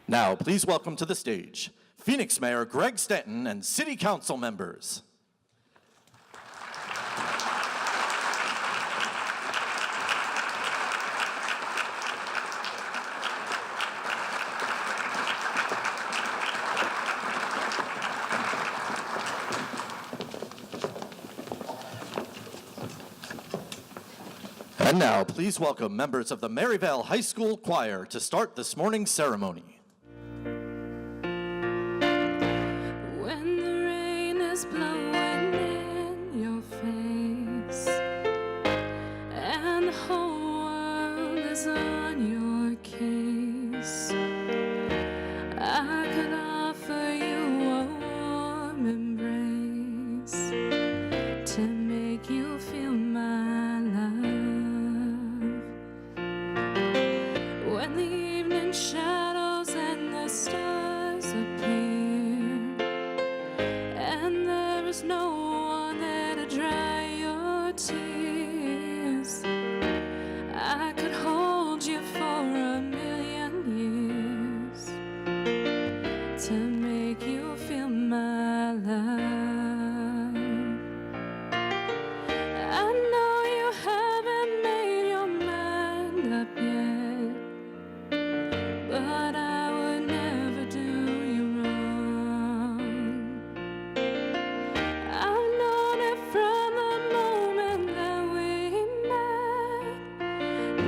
Now, please welcome to the stage Phoenix Mayor Greg Stanton and City Council members. And now, please welcome members of the Maryvale High School Choir to start this morning's ceremony. When the rain is blowing in your face and the whole world is on your case, I could offer you a warm embrace to make you feel my love. When the evening shadows and the stars appear, and there is no one there to dry your tears, I could hold you for a million years to make you feel my love. I know you haven't made your mind up yet, but I would never do you wrong. I've known it from the moment that we met.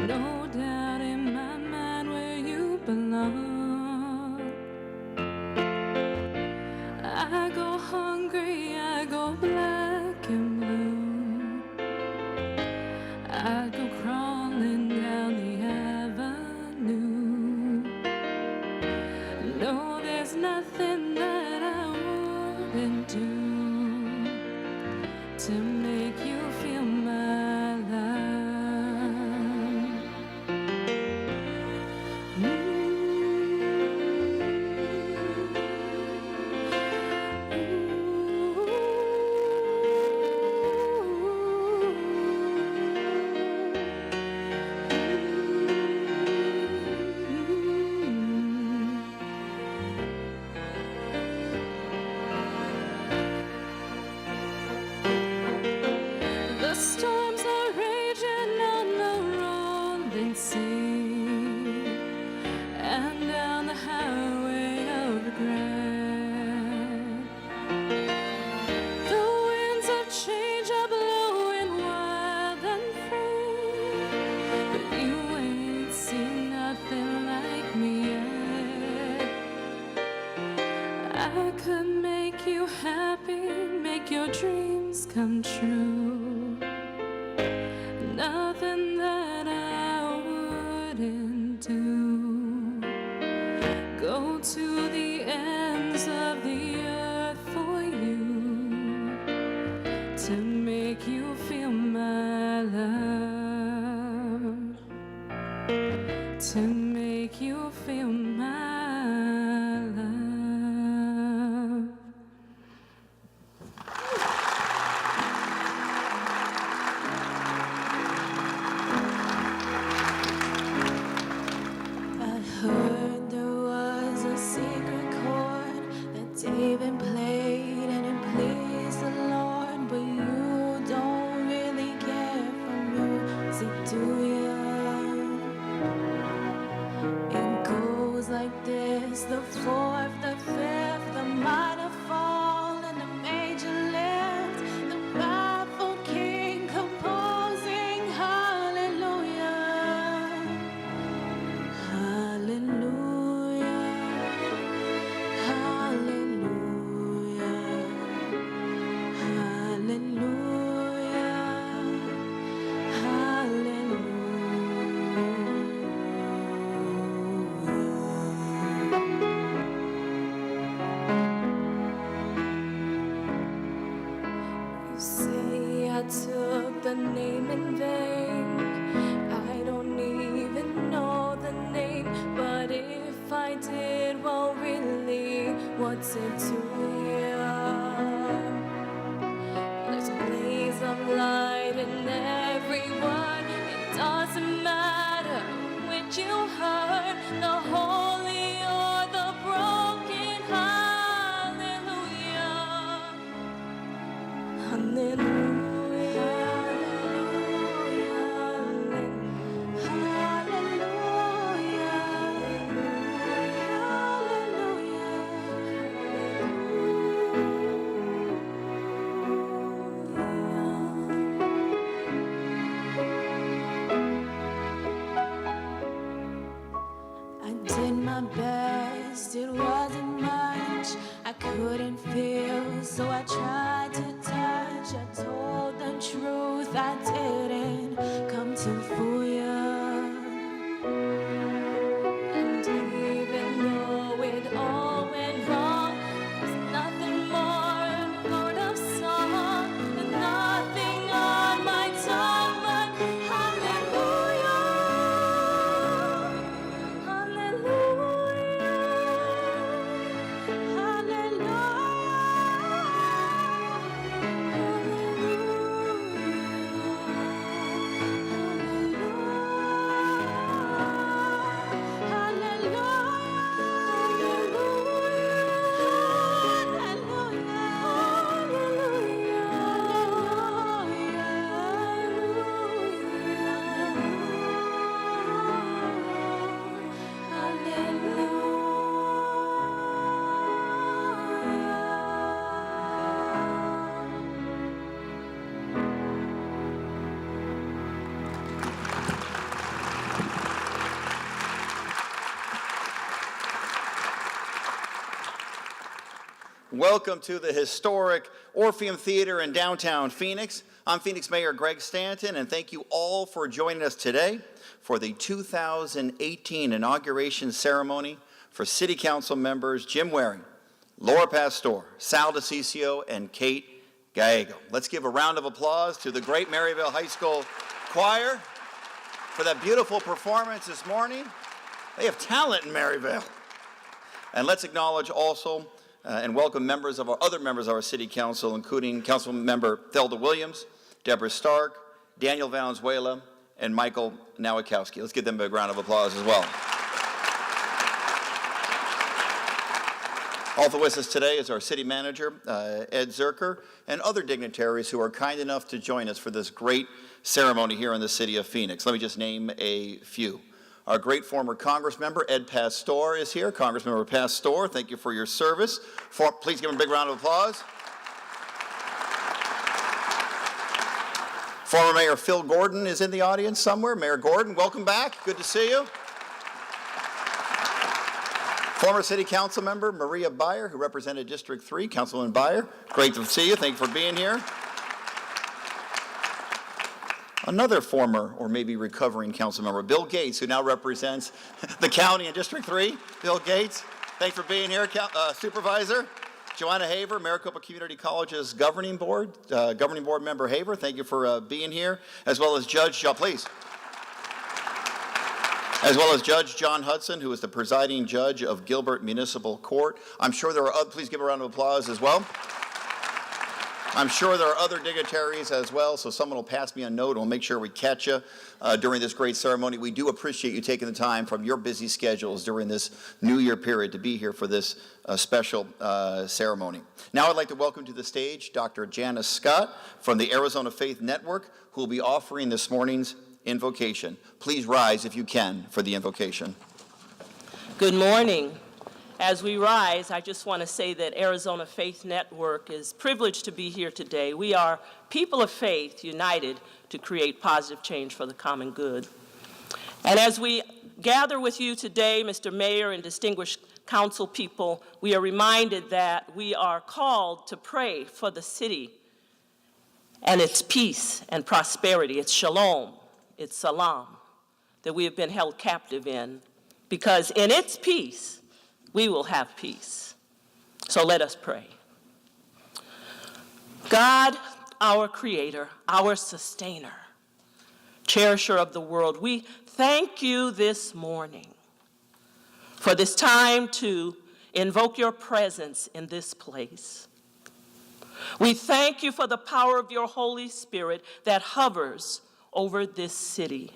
No doubt in my mind where you belong. I go hungry, I go black and blue. I go crawling down the avenue. No, there's nothing that I wouldn't do to make you feel my love. The storms are raging on the rolling sea and down the highway of regret. The winds of change are blowing wild and free, but you ain't seen nothing like me yet. I could make you happy, make your dreams come true. Nothing that I wouldn't do. Go to the ends of the earth for you to make you feel my love. To make you feel my love. I heard there was a secret chord that David played and it pleased the Lord, but you don't really care for music, do you? It goes like this: the fourth, the fifth, the minor fall, and the major lift. The baffled king composing hallelujah. Hallelujah, hallelujah, hallelujah, hallelujah. You say I took the name in vain. I don't even know the name, but if I did, well, really, what's it to you? There's a blaze of light in everyone. It doesn't matter which you heard, the holy or the hallelujah. And even though it all went wrong, there's nothing more, Lord, of song, and nothing on my tongue but hallelujah, hallelujah, Welcome to the historic Orpheum Theater in downtown Phoenix. I'm Phoenix Mayor Greg Stanton, and thank you all for joining us today for the 2018 inauguration ceremony for City Council members Jim Waring, Laura Pastor, Sal DeCiccio, and Kate Gallego. Let's give a round of applause to the great Maryvale High School Choir for that beautiful performance this morning. They have talent in Maryvale. And let's acknowledge also and welcome other members of our City Council, including Council Member Thelda Williams, Deborah Stark, Daniel Valenzuela, and Michael Nowakowski. Let's give them a big round of applause as well. Also with us today is our City Manager, Ed Zerker, and other dignitaries who are kind enough to join us for this great ceremony here in the city of Phoenix. Let me just name a few. Our great former Congress member, Ed Pastor, is here. Congressmember Pastor, thank you for your service. Please give him a big round of applause. Former Mayor Phil Gordon is in the audience somewhere. Mayor Gordon, welcome back. Good to see you. Former City Council member Maria Beyer, who represented District 3. Councilwoman Beyer, great to see you. Thank you for being here. Another former, or maybe recovering council member, Bill Gates, who now represents the county in District 3. Bill Gates, thanks for being here, Supervisor. Joanna Haver, Maricopa Community College's governing board member Haver, thank you for being here, as well as Judge John Hudson, who is the presiding judge of Gilbert Municipal Court. I'm sure there are other, please give a round of applause as well. I'm sure there are other dignitaries as well, so someone will pass me a note and we'll make sure we catch you during this great ceremony. We do appreciate you taking the time from your busy schedules during this New Year period to be here for this special ceremony. Now I'd like to welcome to the stage Dr. Janice Scott from the Arizona Faith Network, who will be offering this morning's invocation. Please rise if you can for the invocation. Good morning. As we rise, I just want to say that Arizona Faith Network is privileged to be here today. We are people of faith united to create positive change for the common good. And as we gather with you today, Mr. Mayor and distinguished council people, we are reminded that we are called to pray for the city and its peace and prosperity, its shalom, its salam, that we have been held captive in, because in its peace, we will have peace. So let us pray. God, our creator, our sustainer, cherisher of the world, we thank you this morning for this time to invoke your presence in this place. We thank you for the power of your Holy Spirit that hovers over this city.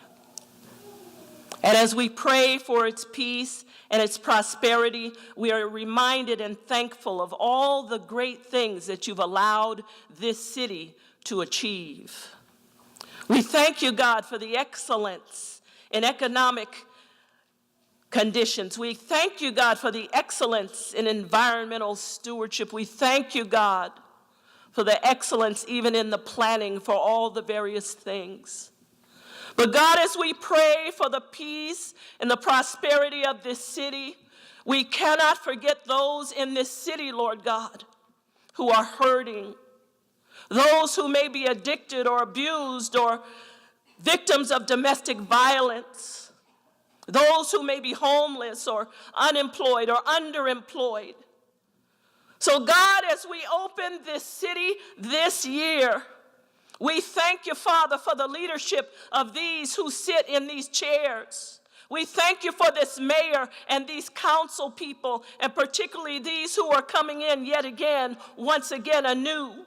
And as we pray for its peace and its prosperity, we are reminded and thankful of all the great things that you've allowed this city to achieve. We thank you, God, for the excellence in economic conditions. We thank you, God, for the excellence in environmental stewardship. We thank you, God, for the excellence even in the planning for all the various things. But God, as we pray for the peace and the prosperity of this city, we cannot forget those in this city, Lord God, who are hurting, those who may be addicted or abused or victims of domestic violence, those who may be homeless or unemployed or underemployed. So God, as we open this city this year, we thank you, Father, for the leadership of these who sit in these chairs. We thank you for this mayor and these council people, and particularly these who are coming in yet again, once again anew.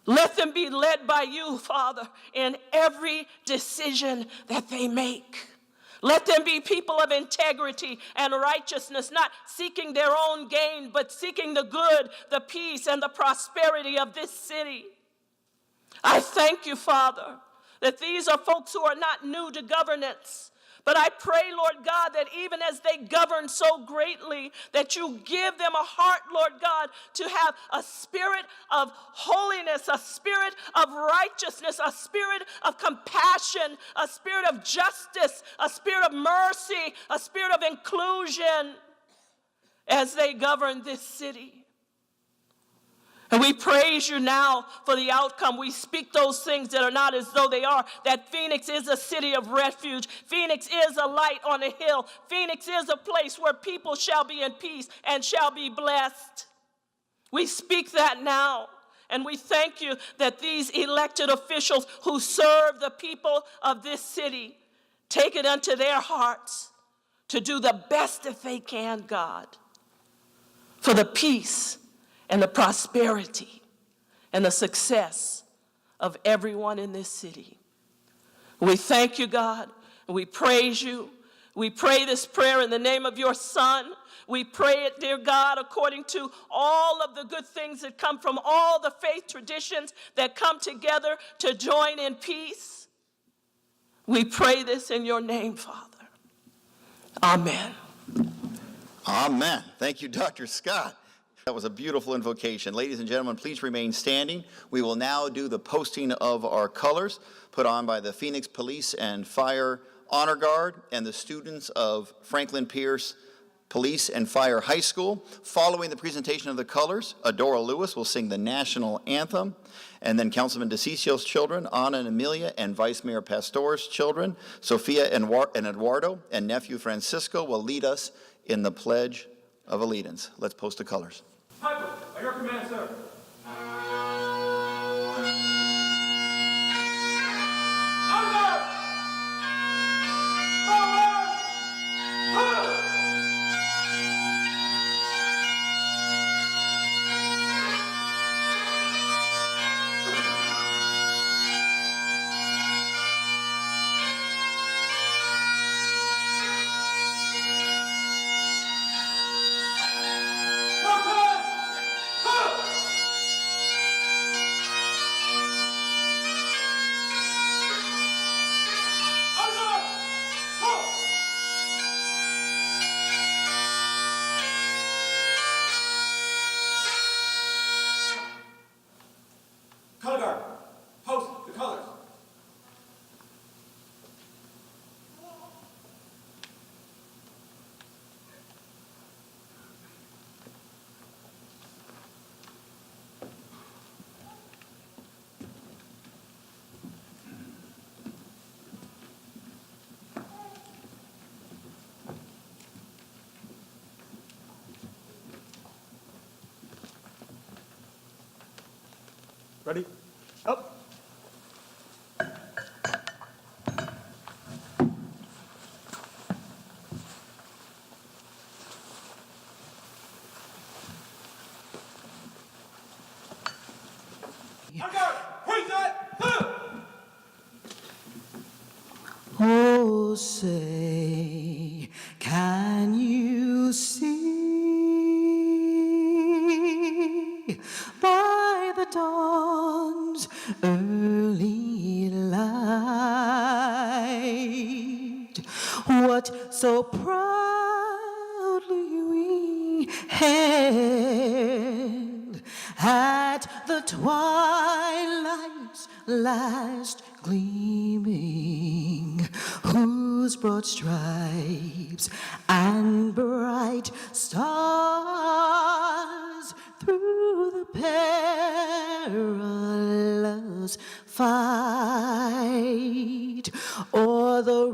Let them be led by you, Father, in every decision that they make. Let them be people of integrity and righteousness, not seeking their own gain, but seeking the good, the peace, and the prosperity of this city. I thank you, Father, that these are folks who are not new to governance. But I pray, Lord God, that even as they govern so greatly, that you give them a heart, Lord God, to have a spirit of holiness, a spirit of righteousness, a spirit of compassion, a spirit of justice, a spirit of mercy, a spirit of inclusion as they govern this city. And we praise you now for the outcome. We speak those things that are not as though they are, that Phoenix is a city of refuge. Phoenix is a light on a hill. Phoenix is a place where people shall be in peace and shall be blessed. We speak that now. And we thank you that these elected officials who serve the people of this city take it unto their hearts to do the best that they can, God, for the peace and the prosperity and the success of everyone in this city. We thank you, God, and we praise you. We pray this prayer in the name of your Son. We pray it, dear God, according to all of the good things that come from all the faith traditions that come together to join in peace. We pray this in your name, Father. Amen. Amen. Thank you, Dr. Scott. That was a beautiful invocation. Ladies and gentlemen, please remain standing. We will now do the posting of our colors put on by the Phoenix Police and Fire Honor Guard and the students of Franklin Pierce Police and Fire High School. Following the presentation of the colors, Adora Lewis will sing the national anthem, and then Councilman DeCicio's children, Anna and Amelia, and Vice Mayor Pastor's children, Sophia and Eduardo, and nephew Francisco will lead us in the Pledge of Allegiance. Let's post the colors. Piper, at your command, sir. Honor! Forward! Forward! Color guard, post the colors. Ready? Up. Oh, say, can you see by the dawn's early light what so proudly we hailed at the twilight's last gleaming, whose broad stripes and bright stars through the perilous fight, o'er the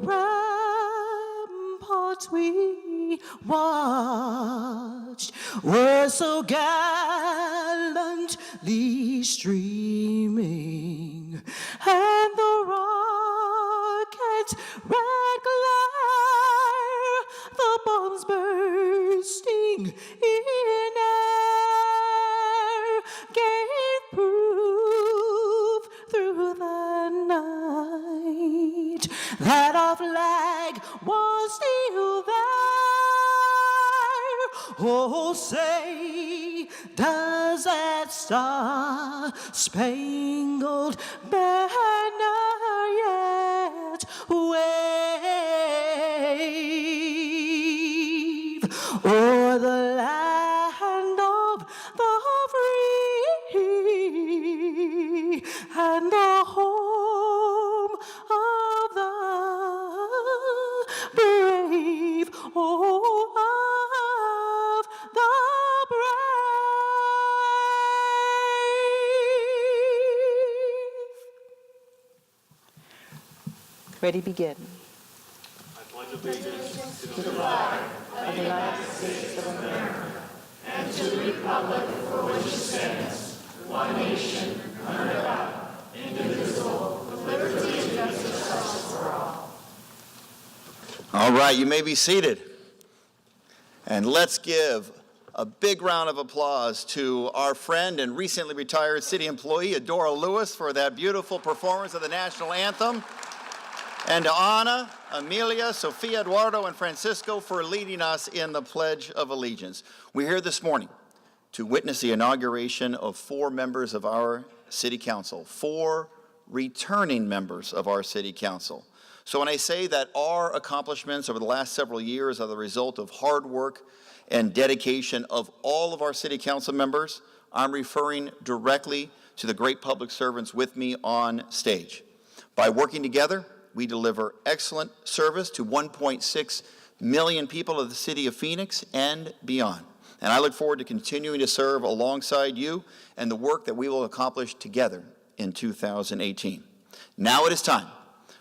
ramparts we watched were so gallantly streaming, and the rocket's red glare, the bombs bursting in air, gave proof through the night that our flag was still there. Oh, say, does that star-spangled banner yet wave o'er the land of the free and the home of the brave? Oh, of the brave. Ready, begin. All right, you may be seated. And let's give a big round of applause to our friend and recently retired city employee, Adora Lewis, for that beautiful performance of the national anthem. And to Anna, Amelia, Sophia, Eduardo, and Francisco for leading us in the Pledge of Allegiance. We're here this morning to witness the inauguration of 4 members of our city council, 4 returning members of our city council. So when I say that our accomplishments over the last several years are the result of hard work and dedication of all of our city council members, I'm referring directly to the great public servants with me on stage. By working together, we deliver excellent service to 1.6 million people of the city of Phoenix and beyond. And I look forward to continuing to serve alongside you and the work that we will accomplish together in 2018. Now it is time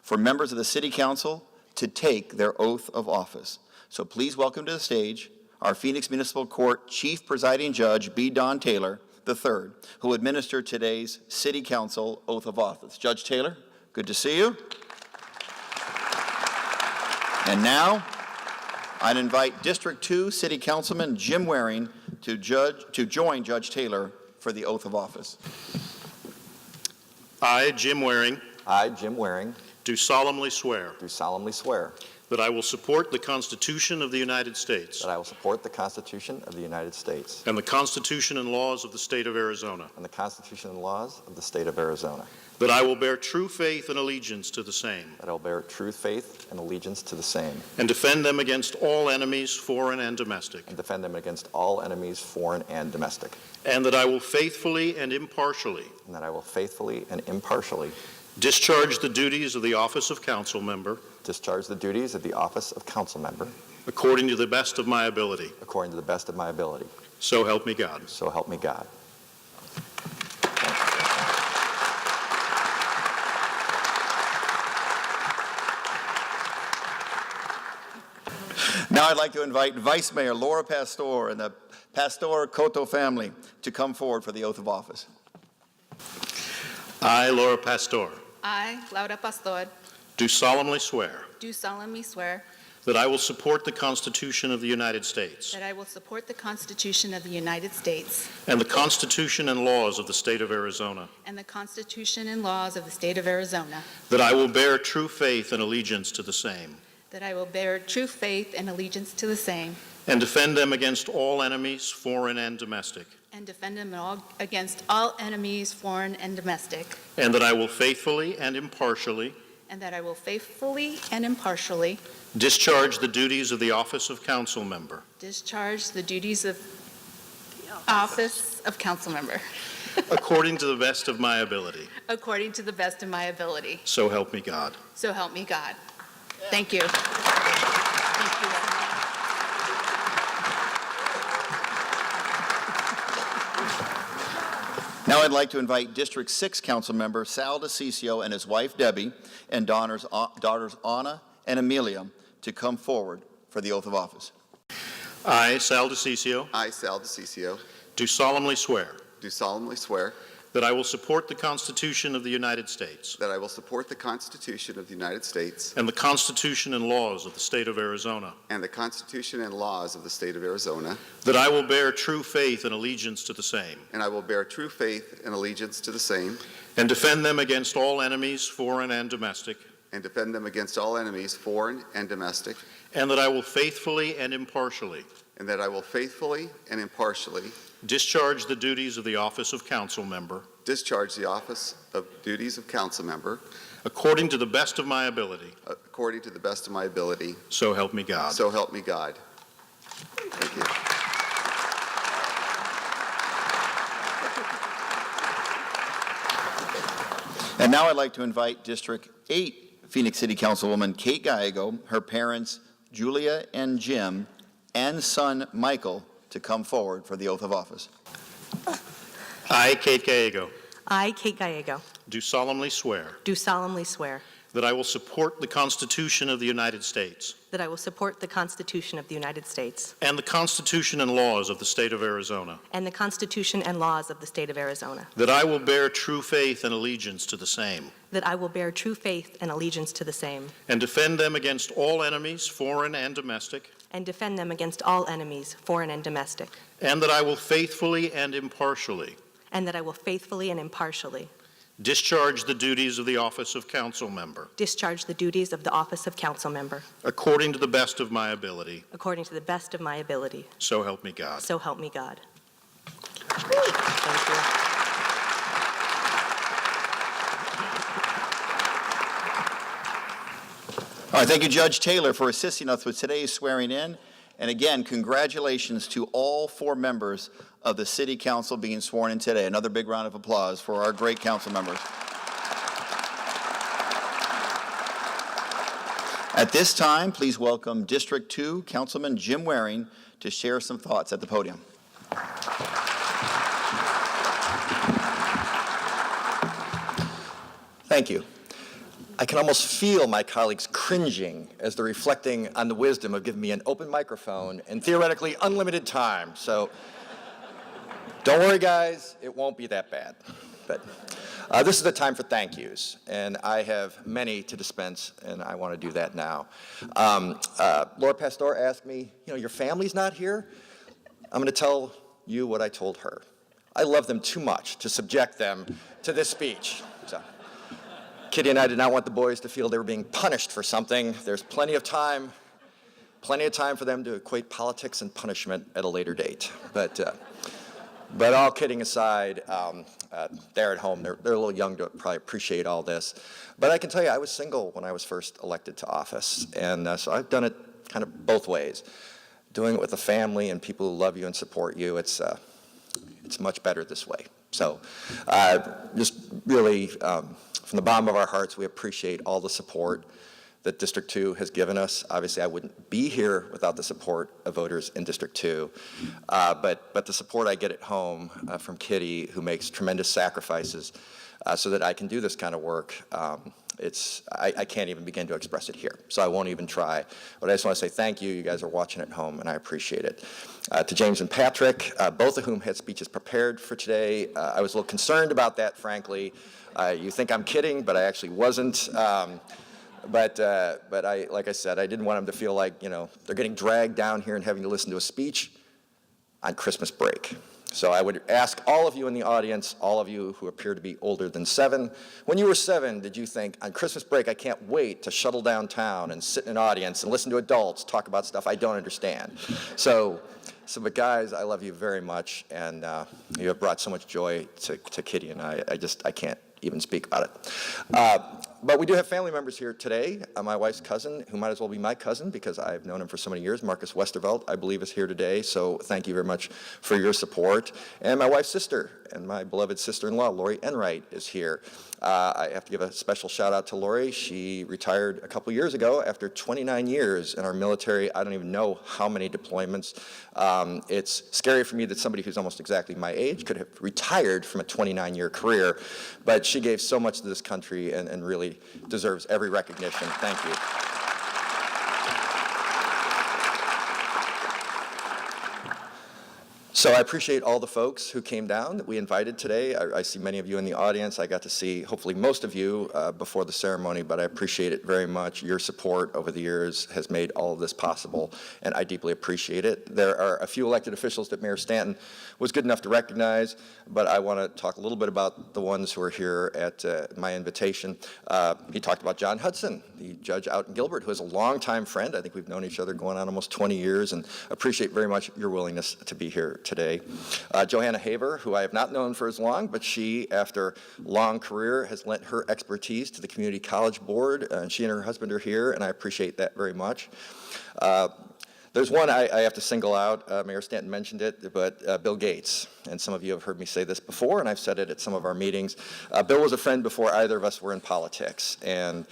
for members of the City Council to take their oath of office. So please welcome to the stage our Phoenix Municipal Court Chief Presiding Judge B. Don Taylor III, who will administer today's City Council oath of office. Judge Taylor, good to see you. And now, I'd invite District 2 City Councilman Jim Waring to join Judge Taylor for the oath of office. I, Jim Waring, I, Jim Waring, do solemnly swear do solemnly swear that I will support the Constitution of the United States that I will support the Constitution of the United States and the Constitution and laws of the state of Arizona, and the Constitution and laws of the state of Arizona, that I will bear true faith and allegiance to the same that I will bear true faith and allegiance to the same, and defend them against all enemies, foreign and domestic, and defend them against all enemies, foreign and domestic, and that I will faithfully and impartially and that I will faithfully and impartially discharge the duties of the office of council member discharge the duties of the office of council member according to the best of my ability. according to the best of my ability. So help me God. So help me God. Now I'd like to invite Vice Mayor Laura Pastor and the Pastor Cotto family to come forward for the oath of office. I, Laura Pastor, I, Laura Pastor, do solemnly swear do solemnly swear that I will support the Constitution of the United States that I will support the Constitution of the United States and the Constitution and laws of the state of Arizona, and the Constitution and laws of the state of Arizona, that I will bear true faith and allegiance to the same, that I will bear true faith and allegiance to the same, and defend them against all enemies, foreign and domestic, and defend them against all enemies, foreign and domestic, and that I will faithfully and impartially and that I will faithfully and impartially discharge the duties of the office of council member discharge the duties of office of council member according to the best of my ability. according to the best of my ability. So help me God. So help me God. Thank you. Thank you. Now I'd like to invite District 6 Council Member Sal DeCiccio and his wife Debbie and daughters Anna and Amelia to come forward for the oath of office. I, Sal DeCiccio, I, Sal DeCiccio, do solemnly swear do solemnly swear that I will support the Constitution of the United States that I will support the Constitution of the United States and the Constitution and laws of the state of Arizona, and the Constitution and laws of the state of Arizona, that I will bear true faith and allegiance to the same, and I will bear true faith and allegiance to the same, and defend them against all enemies, foreign and domestic, and defend them against all enemies, foreign and domestic, and that I will faithfully and impartially and that I will faithfully and impartially discharge the duties of the office of council member discharge the office of duties of council member according to the best of my ability. according to the best of my ability. So help me God. So help me God. Thank you. And now I'd like to invite District 8 Phoenix City Councilwoman Kate Gallego, her parents Julia and Jim, and son Michael to come forward for the oath of office. I, Kate Gallego, I, Kate Gallego, do solemnly swear do solemnly swear that I will support the Constitution of the United States that I will support the Constitution of the United States and the Constitution and laws of the state of Arizona, and the Constitution and laws of the state of Arizona, that I will bear true faith and allegiance to the same, that I will bear true faith and allegiance to the same, and defend them against all enemies, foreign and domestic, and defend them against all enemies, foreign and domestic, and that I will faithfully and impartially and that I will faithfully and impartially discharge the duties of the office of council member discharge the duties of the office of council member according to the best of my ability. according to the best of my ability. So help me God. So help me God. Thank you. All right, thank you, Judge Taylor, for assisting us with today's swearing in. And again, congratulations to all 4 members of the City Council being sworn in today. Another big round of applause for our great council members. At this time, please welcome District 2 Councilman Jim Waring to share some thoughts at the podium. Thank you. I can almost feel my colleagues cringing as they're reflecting on the wisdom of giving me an open microphone and theoretically unlimited time. So don't worry, guys, it won't be that bad. But this is the time for thank yous, and I have many to dispense, and I want to do that now. Laura Pastor asked me, your family's not here? I'm going to tell you what I told her. I love them too much to subject them to this speech. So, Kitty and I did not want the boys to feel they were being punished for something. There's plenty of time for them to equate politics and punishment at a later date. But all kidding aside, they're at home. They're a little young to probably appreciate all this. But I can tell you, I was single when I was first elected to office. And so I've done it kind of both ways. Doing it with a family and people who love you and support you, it's much better this way. So just really, from the bottom of our hearts, we appreciate all the support that District 2 has given us. Obviously, I wouldn't be here without the support of voters in District 2. But the support I get at home from Kitty, who makes tremendous sacrifices so that I can do this kind of work, I can't even begin to express it here. So I won't even try. But I just want to say thank you. You guys are watching at home, and I appreciate it. To James and Patrick, both of whom had speeches prepared for today, I was a little concerned about that, frankly. You think I'm kidding, but I actually wasn't. But like I said, I didn't want them to feel like, they're getting dragged down here and having to listen to a speech on Christmas break. So I would ask all of you in the audience, all of you who appear to be older than 7, when you were 7, did you think, on Christmas break, I can't wait to shuttle downtown and sit in an audience and listen to adults talk about stuff I don't understand? But guys, I love you very much, and you have brought so much joy to Kitty and I. I can't even speak about it. But we do have family members here today. My wife's cousin, who might as well be my cousin because I've known him for so many years, Marcus Westervelt, I believe is here today. So thank you very much for your support. And my wife's sister, and my beloved sister-in-law, Lori Enright, is here. I have to give a special shout out to Lori. She retired a couple years ago after 29 years in our military. I don't even know how many deployments. It's scary for me that somebody who's almost exactly my age could have retired from a 29-year career, but she gave so much to this country and really deserves every recognition. Thank you. So I appreciate all the folks who came down that we invited today. I see many of you in the audience. I got to see hopefully most of you before the ceremony, but I appreciate it very much. Your support over the years has made all of this possible, and I deeply appreciate it. There are a few elected officials that Mayor Stanton was good enough to recognize, but I want to talk a little bit about the ones who are here at my invitation. He talked about John Hudson, the judge out in Gilbert, who is a longtime friend. I think we've known each other going on almost 20 years, and appreciate very much your willingness to be here today. Johanna Haver, who I have not known for as long, but she, after a long career, has lent her expertise to the Community College Board, and she and her husband are here, and I appreciate that very much. There's one I have to single out. Mayor Stanton mentioned it, but Bill Gates. And some of you have heard me say this before, and I've said it at some of our meetings. Bill was a friend before either of us were in politics, and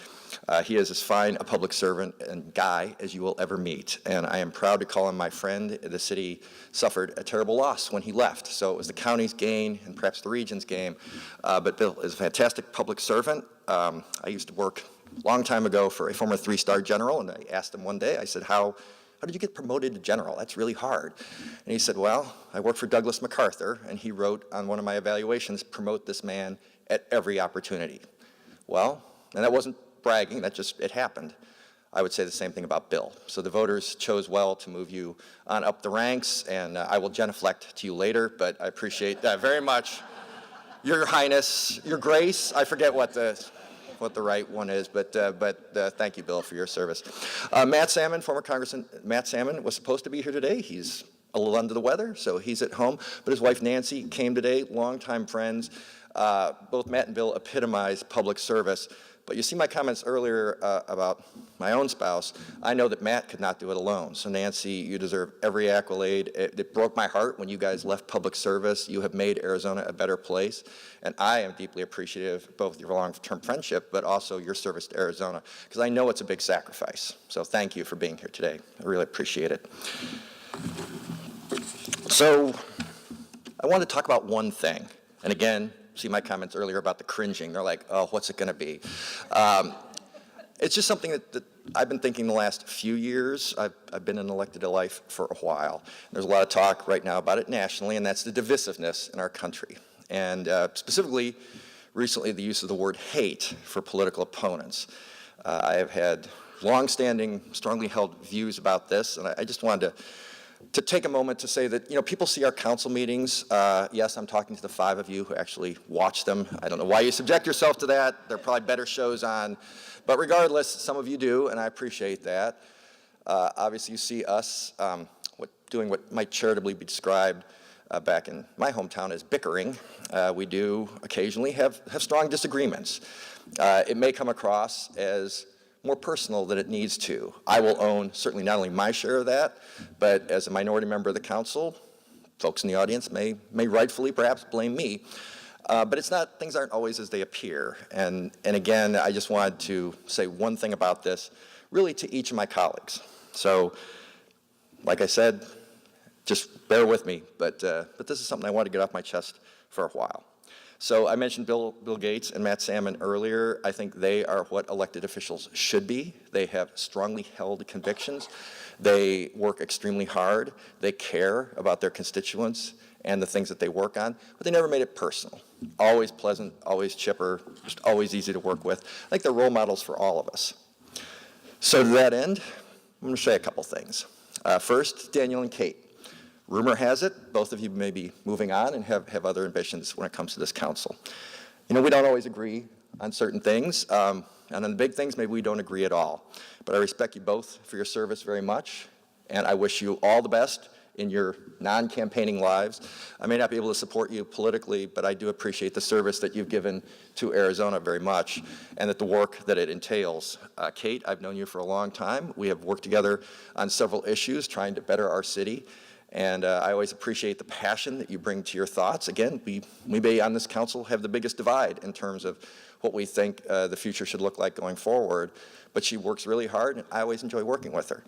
he is as fine a public servant and guy as you will ever meet. And I am proud to call him my friend. The city suffered a terrible loss when he left, so it was the county's gain and perhaps the region's gain. But Bill is a fantastic public servant. I used to work a long time ago for a former three-star general, and I asked him one day, I said, how did you get promoted to general? That's really hard. And he said, well, I worked for Douglas MacArthur, and he wrote on one of my evaluations, promote this man at every opportunity. Well, and that wasn't bragging, it happened. I would say the same thing about Bill. So the voters chose well to move you on up the ranks, and I will genuflect to you later, but I appreciate that very much. Your Highness, Your Grace, I forget what the right one is, but thank you, Bill, for your service. Matt Salmon, former Congressman Matt Salmon, was supposed to be here today. He's a little under the weather, so he's at home. But his wife, Nancy, came today, longtime friends. Both Matt and Bill epitomize public service. But you see my comments earlier about my own spouse. I know that Matt could not do it alone. So Nancy, you deserve every accolade. It broke my heart when you guys left public service. You have made Arizona a better place. And I am deeply appreciative both of your long-term friendship, but also your service to Arizona, because I know it's a big sacrifice. So thank you for being here today. I really appreciate it. So I want to talk about one thing. And again, see my comments earlier about the cringing. They're like, oh, what's it going to be? It's just something that I've been thinking the last few years. I've been in elected life for a while. There's a lot of talk right now about it nationally, and that's the divisiveness in our country. And specifically, recently, the use of the word hate for political opponents. I have had long-standing, strongly held views about this, and I just wanted to take a moment to say that, people see our council meetings. Yes, I'm talking to the 5 of you who actually watch them. I don't know why you subject yourself to that. There are probably better shows on. But regardless, some of you do, and I appreciate that. Obviously, you see us doing what might charitably be described back in my hometown as bickering. We do occasionally have strong disagreements. It may come across as more personal than it needs to. I will own certainly not only my share of that, but as a minority member of the council, folks in the audience may rightfully perhaps blame me. But things aren't always as they appear. And again, I just wanted to say one thing about this, really to each of my colleagues. So, like I said, just bear with me, but this is something I wanted to get off my chest for a while. So I mentioned Bill Gates and Matt Salmon earlier. I think they are what elected officials should be. They have strongly held convictions. They work extremely hard. They care about their constituents and the things that they work on, but they never made it personal. Always pleasant, always chipper, just always easy to work with. I think they're role models for all of us. So to that end, I'm going to show you a couple things. First, Daniel and Kate. Rumor has it, both of you may be moving on and have other ambitions when it comes to this council. We don't always agree on certain things, and on the big things, maybe we don't agree at all. But I respect you both for your service very much, and I wish you all the best in your non-campaigning lives. I may not be able to support you politically, but I do appreciate the service that you've given to Arizona very much, and the work that it entails. Kate, I've known you for a long time. We have worked together on several issues trying to better our city. And I always appreciate the passion that you bring to your thoughts. Again, we may on this council have the biggest divide in terms of what we think the future should look like going forward, but she works really hard, and I always enjoy working with her.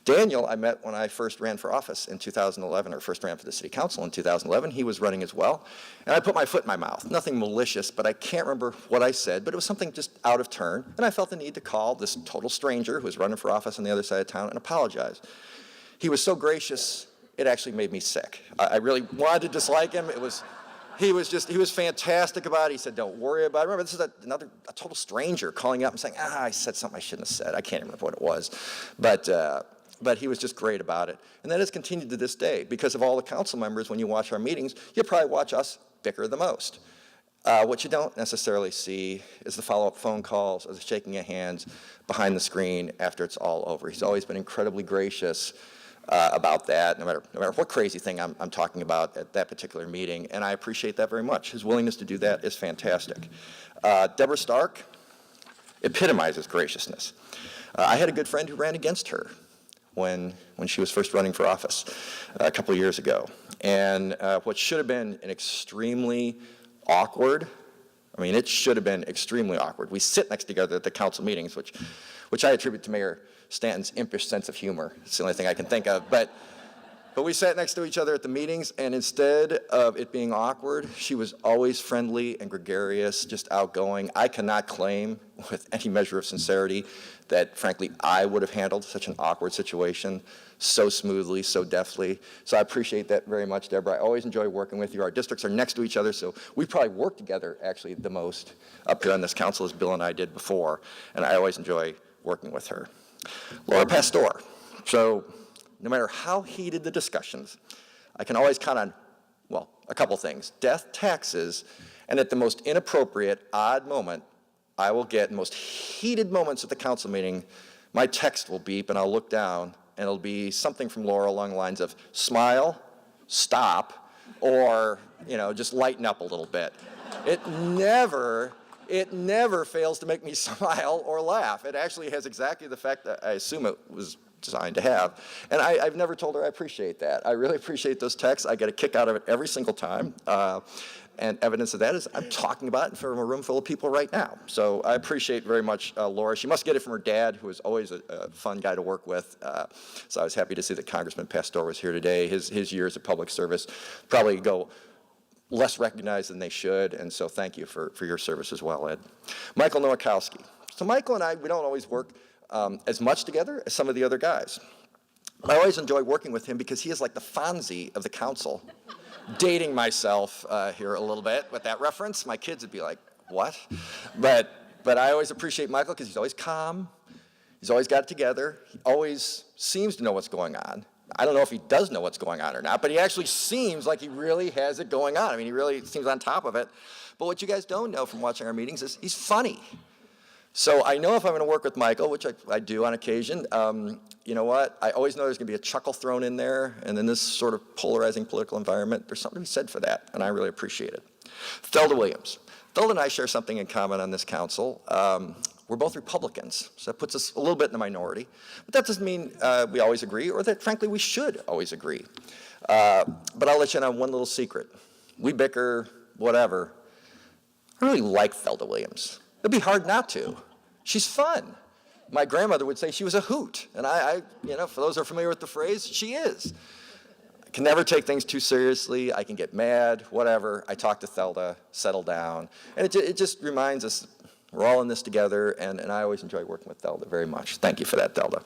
Daniel, I met when I first ran for office in 2011, or first ran for the city council in 2011. He was running as well, and I put my foot in my mouth. Nothing malicious, but I can't remember what I said, but it was something just out of turn, and I felt the need to call this total stranger who was running for office on the other side of town and apologize. He was so gracious, it actually made me sick. I really wanted to dislike him. He was fantastic about it. He said, don't worry about it. Remember, this is a total stranger calling up and saying, I said something I shouldn't have said. I can't remember what it was. But he was just great about it. And that has continued to this day. Because of all the council members, when you watch our meetings, you probably watch us bicker the most. What you don't necessarily see is the follow-up phone calls or the shaking of hands behind the screen after it's all over. He's always been incredibly gracious about that, no matter what crazy thing I'm talking about at that particular meeting, and I appreciate that very much. His willingness to do that is fantastic. Deborah Stark epitomizes graciousness. I had a good friend who ran against her when she was first running for office a couple of years ago, and what should have been an extremely awkward, it should have been extremely awkward. We sit next together at the council meetings, which I attribute to Mayor Stanton's impish sense of humor. It's the only thing I can think of. But we sat next to each other at the meetings, and instead of it being awkward, she was always friendly and gregarious, just outgoing. I cannot claim with any measure of sincerity that, frankly, I would have handled such an awkward situation so smoothly, so deftly. So I appreciate that very much, Deborah. I always enjoy working with you. Our districts are next to each other, so we probably work together, actually, the most up here on this council, as Bill and I did before, and I always enjoy working with her. Laura Pastor. So no matter how heated the discussions, I can always count on, well, a couple things. Death, taxes, and at the most inappropriate, odd moment, I will get in most heated moments at the council meeting, my text will beep and I'll look down and it'll be something from Laura along the lines of smile, stop, or, just lighten up a little bit. It never fails to make me smile or laugh. It actually has exactly the effect that I assume it was designed to have. And I've never told her I appreciate that. I really appreciate those texts. I get a kick out of it every single time. And evidence of that is I'm talking about it from a room full of people right now. So I appreciate very much Laura. She must get it from her dad, who is always a fun guy to work with. So I was happy to see that Congressman Pastor was here today. His years of public service probably go less recognized than they should, and so thank you for your service as well, Ed. Michael Nowakowski. So Michael and I, we don't always work as much together as some of the other guys. I always enjoy working with him because he is like the Fonzie of the council. Dating myself here a little bit with that reference. My kids would be like, what? But I always appreciate Michael because he's always calm. He's always got it together. He always seems to know what's going on. I don't know if he does know what's going on or not, but he actually seems like he really has it going on. He really seems on top of it. But what you guys don't know from watching our meetings is he's funny. So I know if I'm going to work with Michael, which I do on occasion, you know what? I always know there's going to be a chuckle thrown in there, and in this sort of polarizing political environment, there's something to be said for that, and I really appreciate it. Thelda Williams. Thelda and I share something in common on this council. We're both Republicans, so that puts us a little bit in the minority. But that doesn't mean we always agree, or that, frankly, we should always agree. But I'll let you in on one little secret. We bicker, whatever. I really like Thelda Williams. It'd be hard not to. She's fun. My grandmother would say she was a hoot, and I for those who are familiar with the phrase, she is. I can never take things too seriously. I can get mad, whatever. I talk to Thelda, settle down, and it just reminds us we're all in this together, and I always enjoy working with Thelda very much. Thank you for that, Thelda.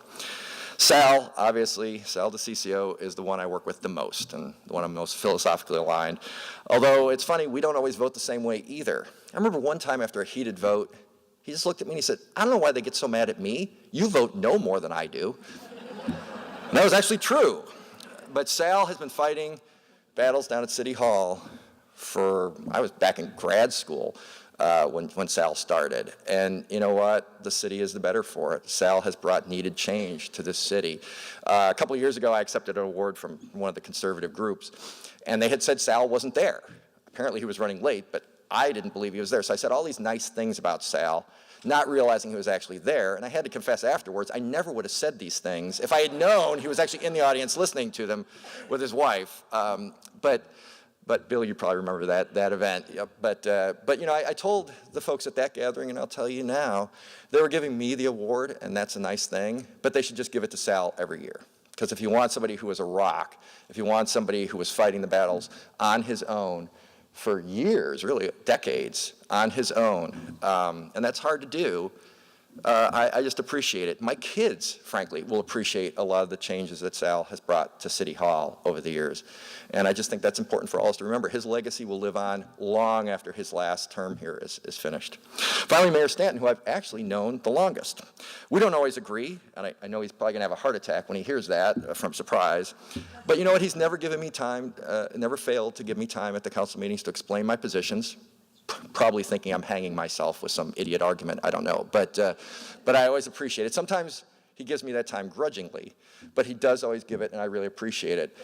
Sal, obviously, Sal DiCiccio is the one I work with the most and the one I'm most philosophically aligned. Although it's funny, we don't always vote the same way either. I remember one time after a heated vote, he just looked at me and he said, I don't know why they get so mad at me. You vote no more than I do. And that was actually true. But Sal has been fighting battles down at City Hall I was back in grad school when Sal started. And you know what? The city is the better for it. Sal has brought needed change to this city. A couple of years ago, I accepted an award from one of the conservative groups, and they had said Sal wasn't there. Apparently he was running late, but I didn't believe he was there. So I said all these nice things about Sal. not realizing he was actually there. And I had to confess afterwards, I never would have said these things if I had known he was actually in the audience listening to them with his wife. But Bill, you probably remember that event. Yep. But you know, I told the folks at that gathering, and I'll tell you now, they were giving me the award, and that's a nice thing, but they should just give it to Sal every year. Because if you want somebody who was a rock, if you want somebody who was fighting the battles on his own for years, really decades, on his own, and that's hard to do, I just appreciate it. My kids, frankly, will appreciate a lot of the changes that Sal has brought to City Hall over the years. And I just think that's important for all of us to remember. His legacy will live on long after his last term here is finished. Finally, Mayor Stanton, who I've actually known the longest. We don't always agree, and I know he's probably going to have a heart attack when he hears that from surprise. But you know what? He's never given me time, never failed to give me time at the council meetings to explain my positions. Probably thinking I'm hanging myself with some idiot argument, I don't know. But I always appreciate it. Sometimes he gives me that time grudgingly, but he does always give it, and I really appreciate it.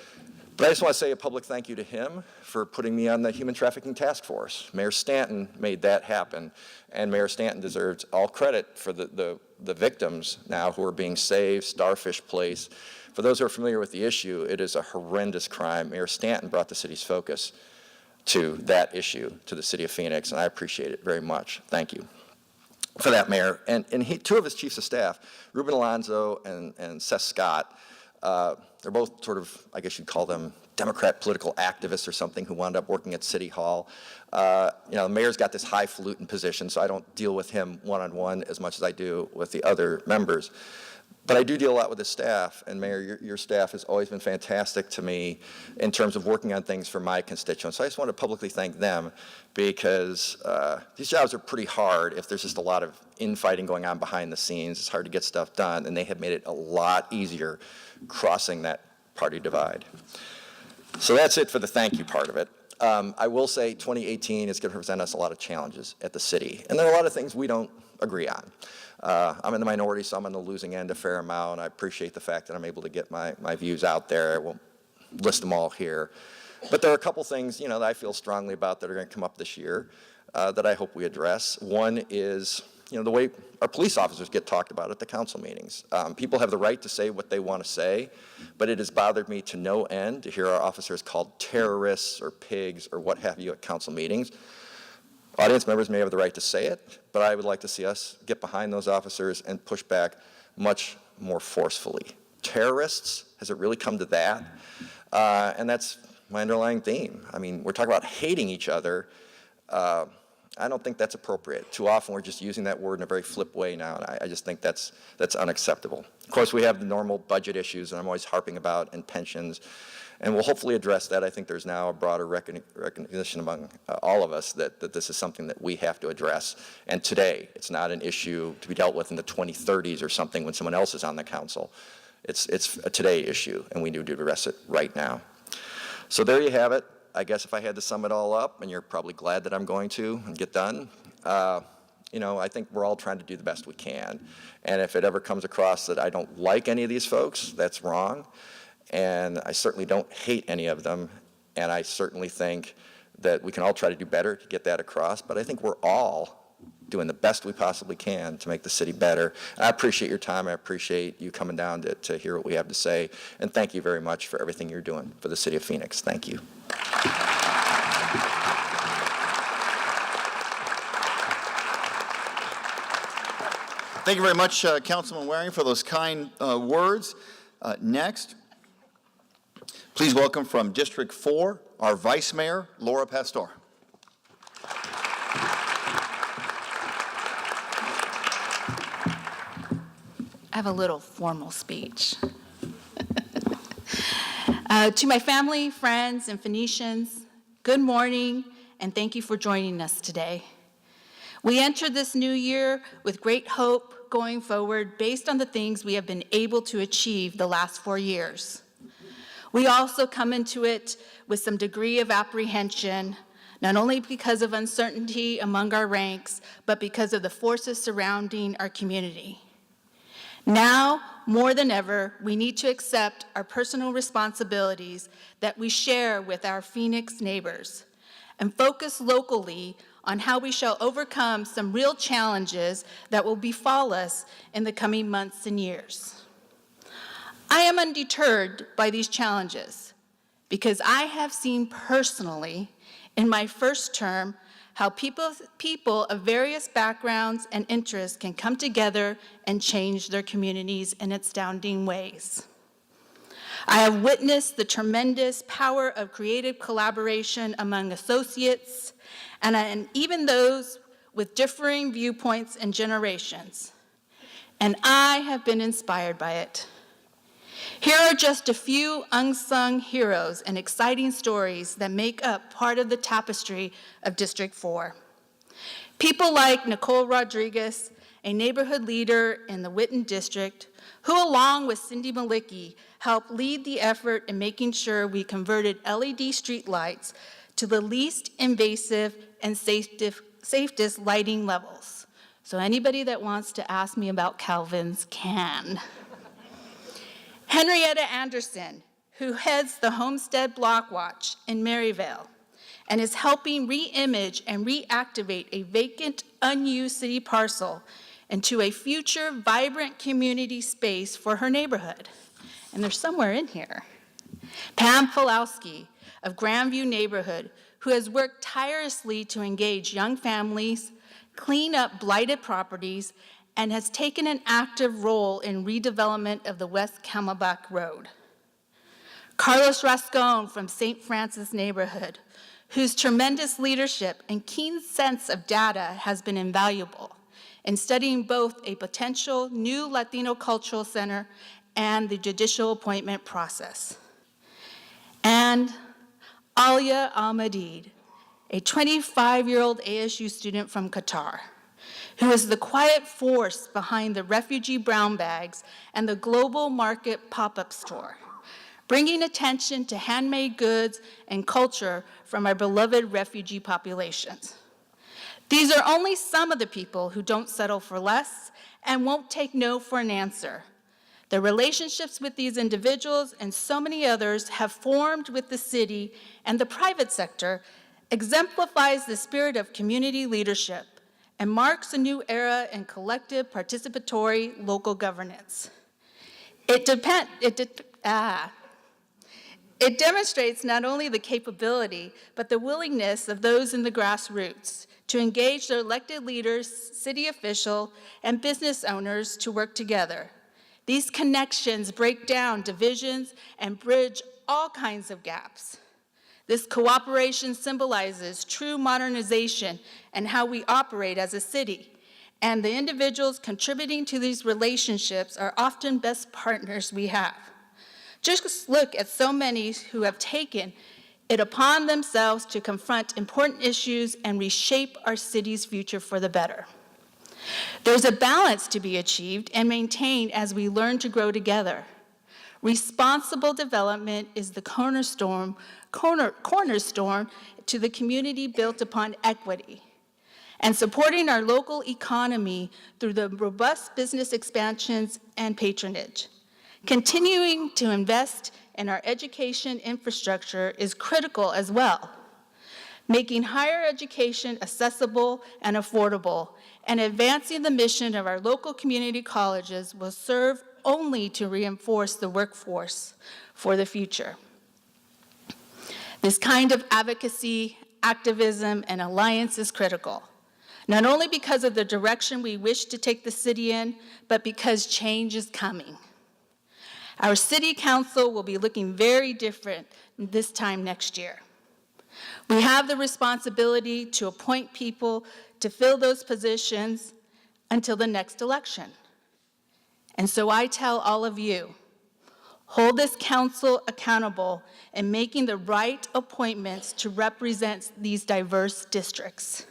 But I just want to say a public thank you to him for putting me on the Human Trafficking Task Force. Mayor Stanton made that happen, and Mayor Stanton deserves all credit for the victims now who are being saved, Starfish Place. For those who are familiar with the issue, it is a horrendous crime. Mayor Stanton brought the city's focus to that issue, to the city of Phoenix, and I appreciate it very much. Thank you for that, Mayor. And two of his chiefs of staff, Ruben Alonzo and Seth Scott, they're both sort of, I guess you'd call them Democrat political activists or something who wound up working at City Hall. You know, the mayor's got this highfalutin position, so I don't deal with him one-on-one as much as I do with the other members. But I do deal a lot with his staff, and Mayor, your staff has always been fantastic to me in terms of working on things for my constituents. So I just want to publicly thank them because these jobs are pretty hard if there's just a lot of infighting going on behind the scenes. It's hard to get stuff done, and they have made it a lot easier crossing that party divide. So that's it for the thank you part of it. I will say 2018 is going to present us a lot of challenges at the city, and there are a lot of things we don't agree on. I'm in the minority, so I'm on the losing end a fair amount. I appreciate the fact that I'm able to get my views out there. I won't list them all here. But there are a couple things, you know, that I feel strongly about that are going to come up this year that I hope we address. One is, you know, the way our police officers get talked about at the council meetings. People have the right to say what they want to say, but it has bothered me to no end to hear our officers called terrorists or pigs or what have you at council meetings. Audience members may have the right to say it, but I would like to see us get behind those officers and push back much more forcefully. Terrorists, has it really come to that? And that's my underlying theme. I mean, we're talking about hating each other. I don't think that's appropriate. Too often we're just using that word in a very flip way now, and I just think that's unacceptable. Of course, we have the normal budget issues that I'm always harping about, and pensions. And we'll hopefully address that. I think there's now a broader recognition among all of us that this is something that we have to address. And today, it's not an issue to be dealt with in the 2030s or something when someone else is on the council. It's a today issue, and we need to address it right now. So there you have it. I guess if I had to sum it all up, and you're probably glad that I'm going to and get done, you know, I think we're all trying to do the best we can. And if it ever comes across that I don't like any of these folks, that's wrong. And I certainly don't hate any of them, and I certainly think that we can all try to do better to get that across, but I think we're all doing the best we possibly can to make the city better. And I appreciate your time. I appreciate you coming down to hear what we have to say, and thank you very much for everything you're doing for the city of Phoenix. Thank you. Thank you very much, Councilman Waring, for those kind words. Next, please welcome from District 4, our Vice Mayor, Laura Pastor. I have a little formal speech. To my family, friends, and Phoenicians, good morning, and thank you for joining us today. We enter this new year with great hope going forward based on the things we have been able to achieve the last 4 years. We also come into it with some degree of apprehension, not only because of uncertainty among our ranks, but because of the forces surrounding our community. Now, more than ever, we need to accept our personal responsibilities that we share with our Phoenix neighbors and focus locally on how we shall overcome some real challenges that will befall us in the coming months and years. I am undeterred by these challenges because I have seen personally in my first term how people of various backgrounds and interests can come together and change their communities in astounding ways. I have witnessed the tremendous power of creative collaboration among associates and even those with differing viewpoints and generations, and I have been inspired by it. Here are just a few unsung heroes and exciting stories that make up part of the tapestry of District 4. People like Nicole Rodriguez, a neighborhood leader in the Whitten District, who along with Cindy Malicki helped lead the effort in making sure we converted LED streetlights to the least invasive and safest lighting levels. So anybody that wants to ask me about Calvin's can. Henrietta Anderson, who heads the Homestead Block Watch in Maryvale and is helping re-image and reactivate a vacant, unused city parcel into a future vibrant community space for her neighborhood. And they're somewhere in here. Pam Pulowski of Grandview Neighborhood, who has worked tirelessly to engage young families, clean up blighted properties, and has taken an active role in redevelopment of the West Camelback Road. Carlos Rascon from St. Francis Neighborhood, whose tremendous leadership and keen sense of data has been invaluable in studying both a potential new Latino cultural center and the judicial appointment process. And Alia Al-Madid, a 25-year-old ASU student from Qatar, who is the quiet force behind the refugee brown bags and the global market pop-up store, bringing attention to handmade goods and culture from our beloved refugee populations. These are only some of the people who don't settle for less and won't take no for an answer. The relationships with these individuals and so many others have formed with the city and the private sector exemplifies the spirit of community leadership and marks a new era in collective participatory local governance. It demonstrates not only the capability, but the willingness of those in the grassroots to engage their elected leaders, city officials, and business owners to work together. These connections break down divisions and bridge all kinds of gaps. This cooperation symbolizes true modernization and how we operate as a city, and the individuals contributing to these relationships are often best partners we have. Just look at so many who have taken it upon themselves to confront important issues and reshape our city's future for the better. There's a balance to be achieved and maintained as we learn to grow together. Responsible development is the cornerstone to the community built upon equity, and supporting our local economy through the robust business expansions and patronage. Continuing to invest in our education infrastructure is critical as well. Making higher education accessible and affordable and advancing the mission of our local community colleges will serve only to reinforce the workforce for the future. This kind of advocacy, activism, and alliance is critical, not only because of the direction we wish to take the city in, but because change is coming. Our city council will be looking very different this time next year. We have the responsibility to appoint people to fill those positions until the next election. And so I tell all of you, hold this council accountable in making the right appointments to represent these diverse districts.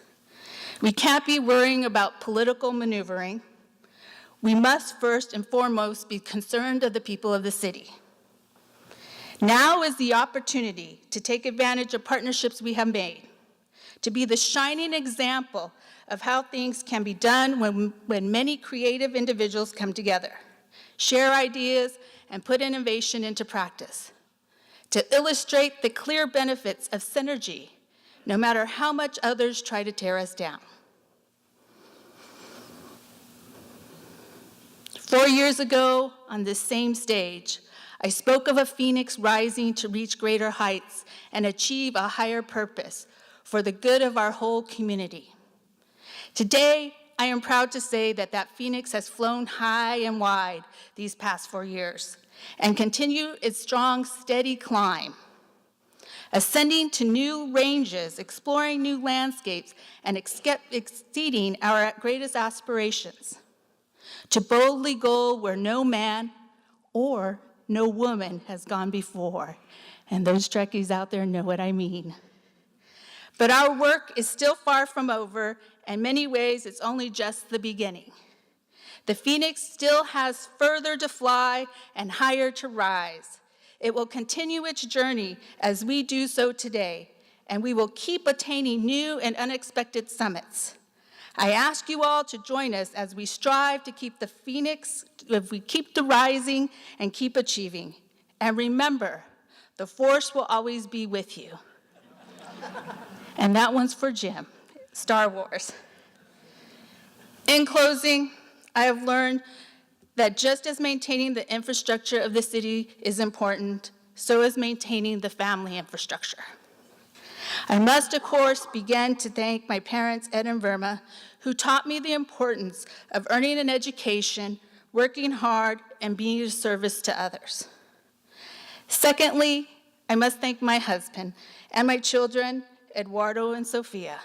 We can't be worrying about political maneuvering. We must first and foremost be concerned of the people of the city. Now is the opportunity to take advantage of partnerships we have made, to be the shining example of how things can be done when many creative individuals come together, share ideas, and put innovation into practice, to illustrate the clear benefits of synergy no matter how much others try to tear us down. 4 years ago, on this same stage, I spoke of a phoenix rising to reach greater heights and achieve a higher purpose for the good of our whole community. Today, I am proud to say that that phoenix has flown high and wide these past 4 years and continue its strong, steady climb, ascending to new ranges, exploring new landscapes, and exceeding our greatest aspirations, to boldly go where no man or no woman has gone before. And those Trekkies out there know what I mean. But our work is still far from over. In many ways, it's only just the beginning. The phoenix still has further to fly and higher to rise. It will continue its journey as we do so today, and we will keep attaining new and unexpected summits. I ask you all to join us as we strive to keep the phoenix, if we keep the rising and keep achieving. And remember, the force will always be with you. And that one's for Jim, Star Wars. In closing, I have learned that just as maintaining the infrastructure of the city is important, so is maintaining the family infrastructure. I must, of course, begin to thank my parents, Ed and Verma, who taught me the importance of earning an education, working hard, and being of service to others. Secondly, I must thank my husband and my children, Eduardo and Sofia.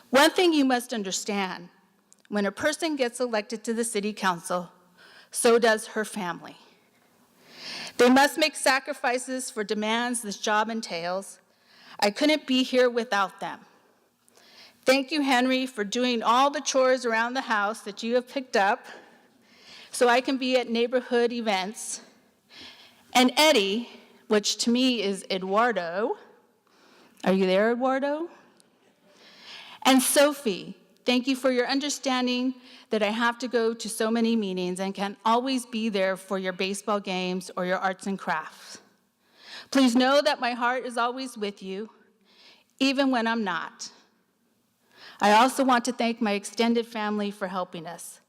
One thing you must understand, when a person gets elected to the city council, so does her family. They must make sacrifices for demands this job entails. I couldn't be here without them. Thank you, Henry, for doing all the chores around the house that you have picked up so I can be at neighborhood events. And Eddie, which to me is Eduardo. Are you there, Eduardo? And Sophie, thank you for your understanding that I have to go to so many meetings and can't always be there for your baseball games or your arts and crafts. Please know that my heart is always with you, even when I'm not. I also want to thank my extended family for helping us,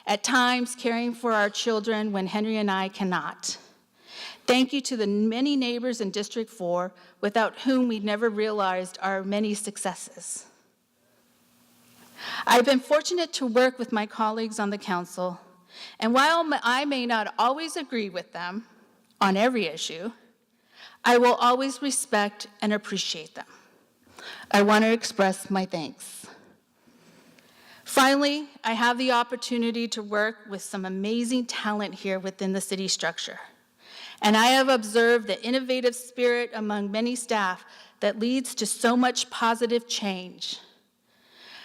at times caring for our children when Henry and I cannot. Thank you to the many neighbors in District 4 without whom we never realized our many successes. I've been fortunate to work with my colleagues on the council, and while I may not always agree with them on every issue, I will always respect and appreciate them. I want to express my thanks. Finally, I have the opportunity to work with some amazing talent here within the city structure. And I have observed the innovative spirit among many staff that leads to so much positive change.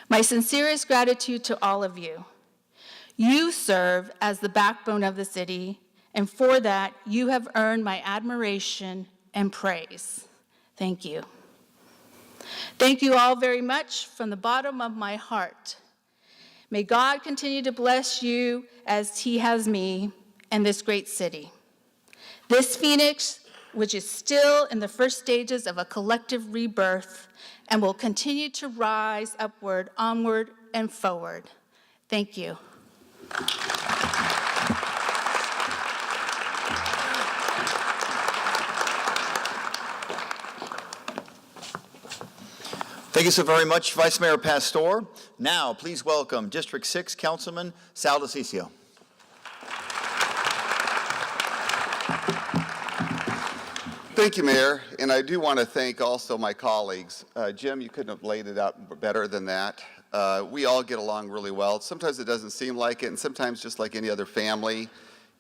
My sincerest gratitude to all of you. You serve as the backbone of the city, and for that, you have earned my admiration and praise. Thank you. Thank you all very much from the bottom of my heart. May God continue to bless you as He has me and this great city. This Phoenix, which is still in the first stages of a collective rebirth and will continue to rise upward, onward, and forward. Thank you. Thank you so very much, Vice Mayor Pastor. Now, please welcome District 6 Councilman Sal DiCiccio. Thank you, Mayor, and I do want to thank also my colleagues. Jim, you couldn't have laid it out better than that. We all get along really well. Sometimes it doesn't seem like it, and sometimes just like any other family,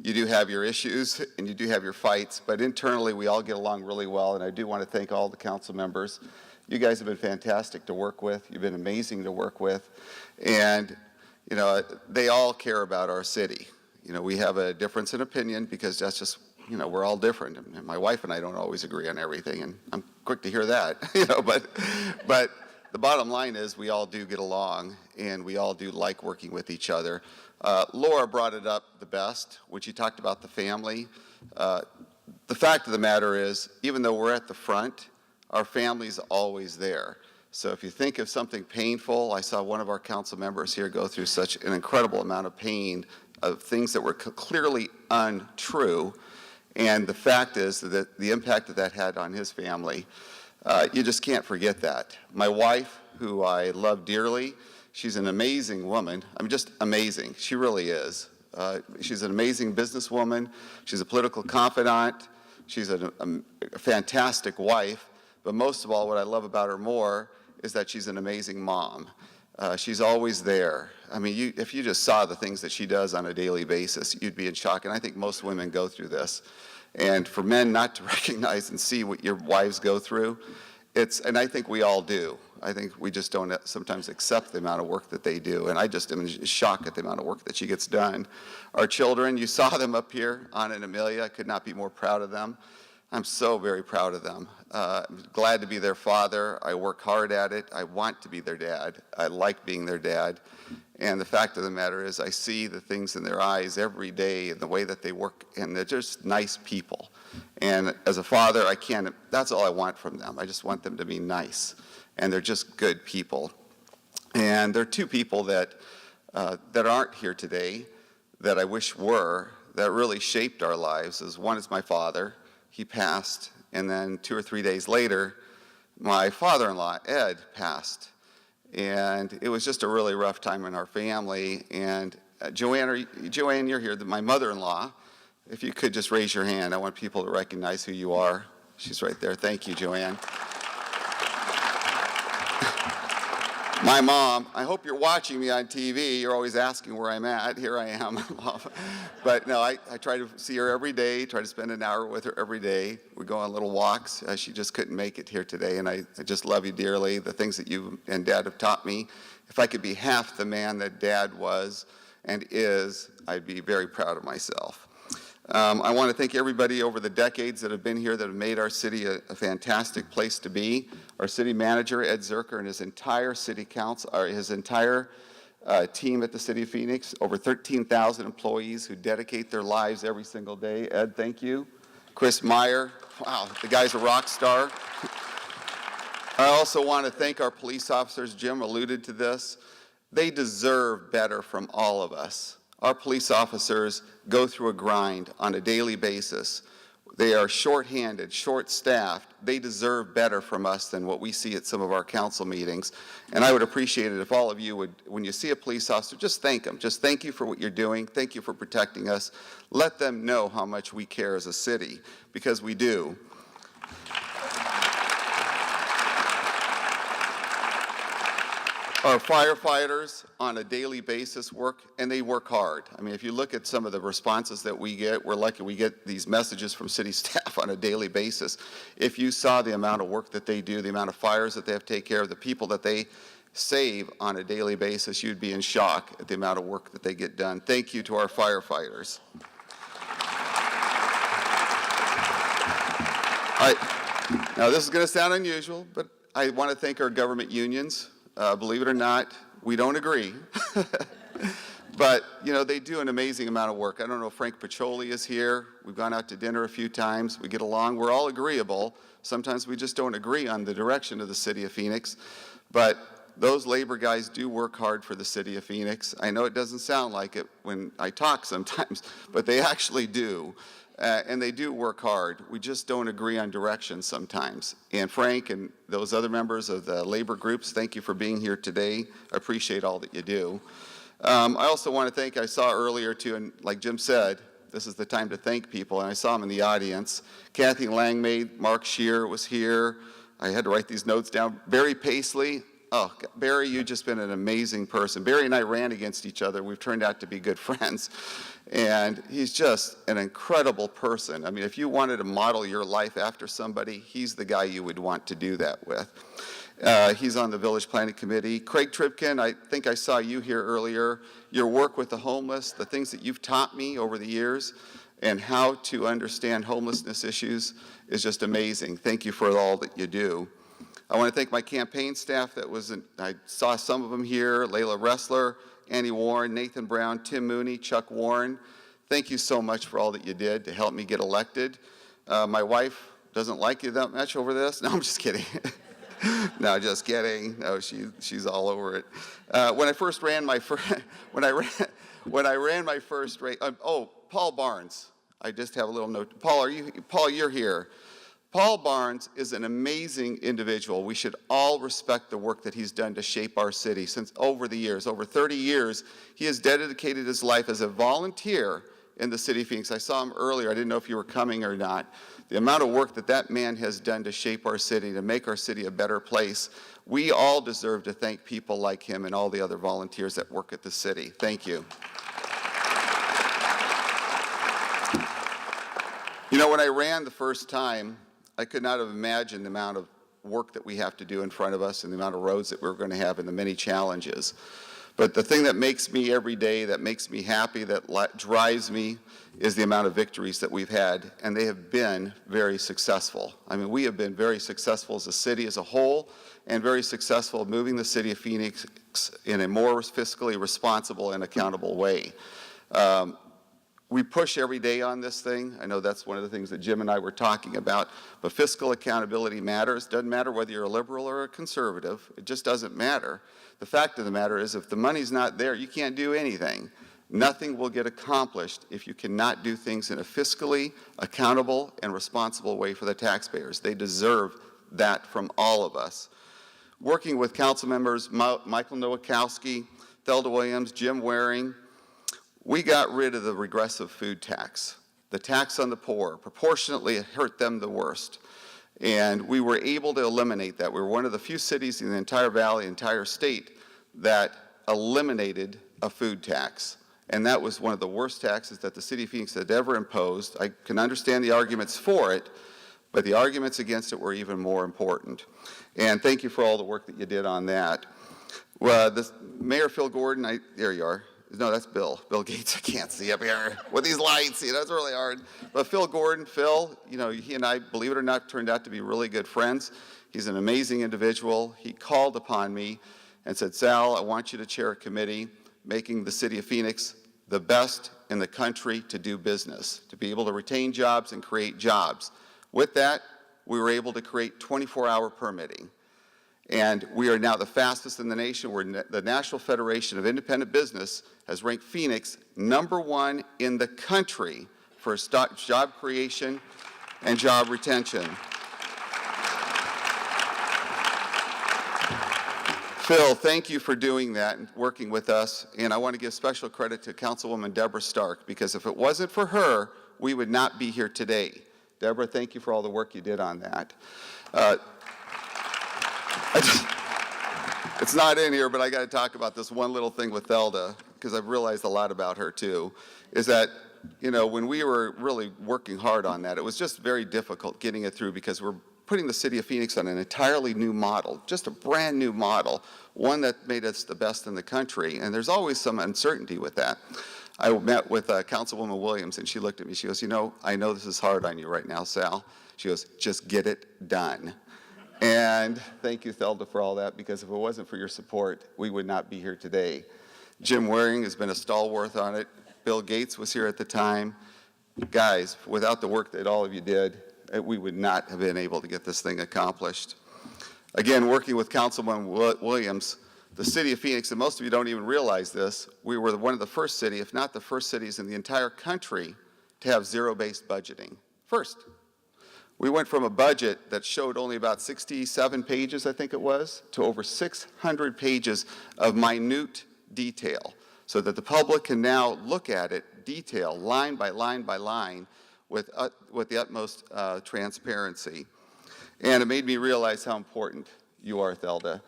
you do have your issues and you do have your fights, but internally we all get along really well, and I do want to thank all the council members. You guys have been fantastic to work with. You've been amazing to work with, and you know, they all care about our city. You know, we have a difference in opinion because that's just, you know, we're all different. And my wife and I don't always agree on everything, and I'm quick to hear that, you know, but the bottom line is we all do get along, and we all do like working with each other. Laura brought it up the best when she talked about the family. The fact of the matter is, even though we're at the front, our family's always there. So if you think of something painful, I saw one of our council members here go through such an incredible amount of pain of things that were clearly untrue. And the fact is that the impact that had on his family, you just can't forget that. My wife, who I love dearly, she's an amazing woman. I mean, just amazing. She really is. She's an amazing businesswoman. She's a political confidant. She's a fantastic wife. But most of all, what I love about her more is that she's an amazing mom. She's always there. I mean, if you just saw the things that she does on a daily basis, you'd be in shock. And I think most women go through this. And for men not to recognize and see what your wives go through, and I think we all do. I think we just don't sometimes accept the amount of work that they do. And I just am in shock at the amount of work that she gets done. Our children, you saw them up here, Anna and Amelia. I could not be more proud of them. I'm so very proud of them. I'm glad to be their father. I work hard at it. I want to be their dad. I like being their dad. And the fact of the matter is I see the things in their eyes every day and the way that they work, and they're just nice people. And as a father, that's all I want from them. I just want them to be nice. And they're just good people. And there are two people that aren't here today that I wish were, that really shaped our lives. One is my father. He passed, and then 2 or 3 days later, my father-in-law, Ed, passed. And it was just a really rough time in our family. And Joanne, you're here, my mother-in-law. If you could just raise your hand, I want people to recognize who you are. She's right there. Thank you, Joanne. My mom, I hope you're watching me on TV. You're always asking where I'm at. Here I am. But no, I try to see her every day, try to spend an hour with her every day. We go on little walks. She just couldn't make it here today, and I just love you dearly. The things that you and Dad have taught me, if I could be half the man that Dad was and is, I'd be very proud of myself. I want to thank everybody over the decades that have been here that have made our city a fantastic place to be. Our city manager, Ed Zerker, and his entire city council, or his entire team at the City of Phoenix, over 13,000 employees who dedicate their lives every single day. Ed, thank you. Chris Meyer, wow, the guy's a rock star. I also want to thank our police officers. Jim alluded to this. They deserve better from all of us. Our police officers go through a grind on a daily basis. They are short-handed, short-staffed. They deserve better from us than what we see at some of our council meetings. And I would appreciate it if all of you would, when you see a police officer, just thank them. Just thank you for what you're doing. Thank you for protecting us. Let them know how much we care as a city, because we do. Our firefighters on a daily basis work, and they work hard. I mean, if you look at some of the responses that we get, we're lucky we get these messages from city staff on a daily basis. If you saw the amount of work that they do, the amount of fires that they have to take care of, the people that they save on a daily basis, you'd be in shock at the amount of work that they get done. Thank you to our firefighters. Now, this is going to sound unusual, but I want to thank our government unions. Believe it or not, we don't agree. But, you know, they do an amazing amount of work. I don't know if Frank Piccioli is here. We've gone out to dinner a few times. We get along. We're all agreeable. Sometimes we just don't agree on the direction of the city of Phoenix. But those labor guys do work hard for the city of Phoenix. I know it doesn't sound like it when I talk sometimes, but they actually do. And they do work hard. We just don't agree on direction sometimes. And Frank and those other members of the labor groups, thank you for being here today. I appreciate all that you do. I also want to thank, I saw earlier too, and like Jim said, this is the time to thank people, and I saw them in the audience. Kathy Langmaid, Mark Shear was here. I had to write these notes down. Barry Paisley. Oh, Barry, you've just been an amazing person. Barry and I ran against each other. We've turned out to be good friends. And he's just an incredible person. I mean, if you wanted to model your life after somebody, he's the guy you would want to do that with. He's on the Village Planning Committee. Craig Tripkin, I think I saw you here earlier. Your work with the homeless, the things that you've taught me over the years, and how to understand homelessness issues is just amazing. Thank you for all that you do. I want to thank my campaign staff I saw some of them here, Layla Ressler, Annie Warren, Nathan Brown, Tim Mooney, Chuck Warren. Thank you so much for all that you did to help me get elected. My wife, doesn't like you that much over this. No, I'm just kidding. No, just kidding. No, she's all over it. When I first ran my when I ran my first race. Oh, Paul Barnes. I just have a little note. Paul, you're here. Paul Barnes is an amazing individual. We should all respect the work that he's done to shape our city since over the years. Over 30 years, he has dedicated his life as a volunteer in the city of Phoenix. I saw him earlier. I didn't know if you were coming or not. The amount of work that that man has done to shape our city, to make our city a better place, we all deserve to thank people like him and all the other volunteers that work at the city. Thank you. You know, when I ran the first time, I could not have imagined the amount of work that we have to do in front of us and the amount of roads that we're going to have and the many challenges. But the thing that makes me every day, that makes me happy, that drives me, is the amount of victories that we've had, and they have been very successful. I mean, we have been very successful as a city as a whole, and very successful moving the city of Phoenix in a more fiscally responsible and accountable way. We push every day on this thing. I know that's one of the things that Jim and I were talking about, but fiscal accountability matters. Doesn't matter whether you're a liberal or a conservative. It just doesn't matter. The fact of the matter is, if the money's not there, you can't do anything. Nothing will get accomplished if you cannot do things in a fiscally accountable and responsible way for the taxpayers. They deserve that from all of us. Working with council members Michael Nowakowski, Thelda Williams, Jim Waring, we got rid of the regressive food tax. The tax on the poor proportionately hurt them the worst. And we were able to eliminate that. We were one of the few cities in the entire valley, entire state, that eliminated a food tax. And that was one of the worst taxes that the city of Phoenix had ever imposed. I can understand the arguments for it, but the arguments against it were even more important. And thank you for all the work that you did on that. Well, Mayor Phil Gordon, there you are. No, that's Bill Gates. I can't see up here with these lights. You know, it's really hard. But Phil Gordon, you know, he and I, believe it or not, turned out to be really good friends. He's an amazing individual. He called upon me and said, Sal, I want you to chair a committee making the city of Phoenix the best in the country to do business, to be able to retain jobs and create jobs. With that, we were able to create 24-hour permitting. And we are now the fastest in the nation. The National Federation of Independent Business has ranked Phoenix #1 in the country for job creation and job retention. Phil, thank you for doing that and working with us. And I want to give special credit to Councilwoman Deborah Stark, because if it wasn't for her, we would not be here today. Deborah, thank you for all the work you did on that. It's not in here, but I got to talk about this one little thing with Thelda, because I've realized a lot about her too, is that, you know, when we were really working hard on that, it was just very difficult getting it through, because we're putting the city of Phoenix on an entirely new model, just a brand new model, one that made us the best in the country, and there's always some uncertainty with that. I met with Councilwoman Williams, and she looked at me, she goes, you know, I know this is hard on you right now, Sal. She goes, just get it done. And thank you, Thelda, for all that, because if it wasn't for your support, we would not be here today. Jim Waring has been a stalwart on it. Bill Gates was here at the time. Guys, without the work that all of you did, we would not have been able to get this thing accomplished. Again, working with Councilman Williams, the city of Phoenix, and most of you don't even realize this, we were one of the first city, if not the first cities in the entire country to have zero-based budgeting. First. We went from a budget that showed only about 67 pages, I think it was, to over 600 pages of minute detail, so that the public can now look at it, detail, line by line by line, with the utmost transparency. And it made me realize how important you are, Thelda.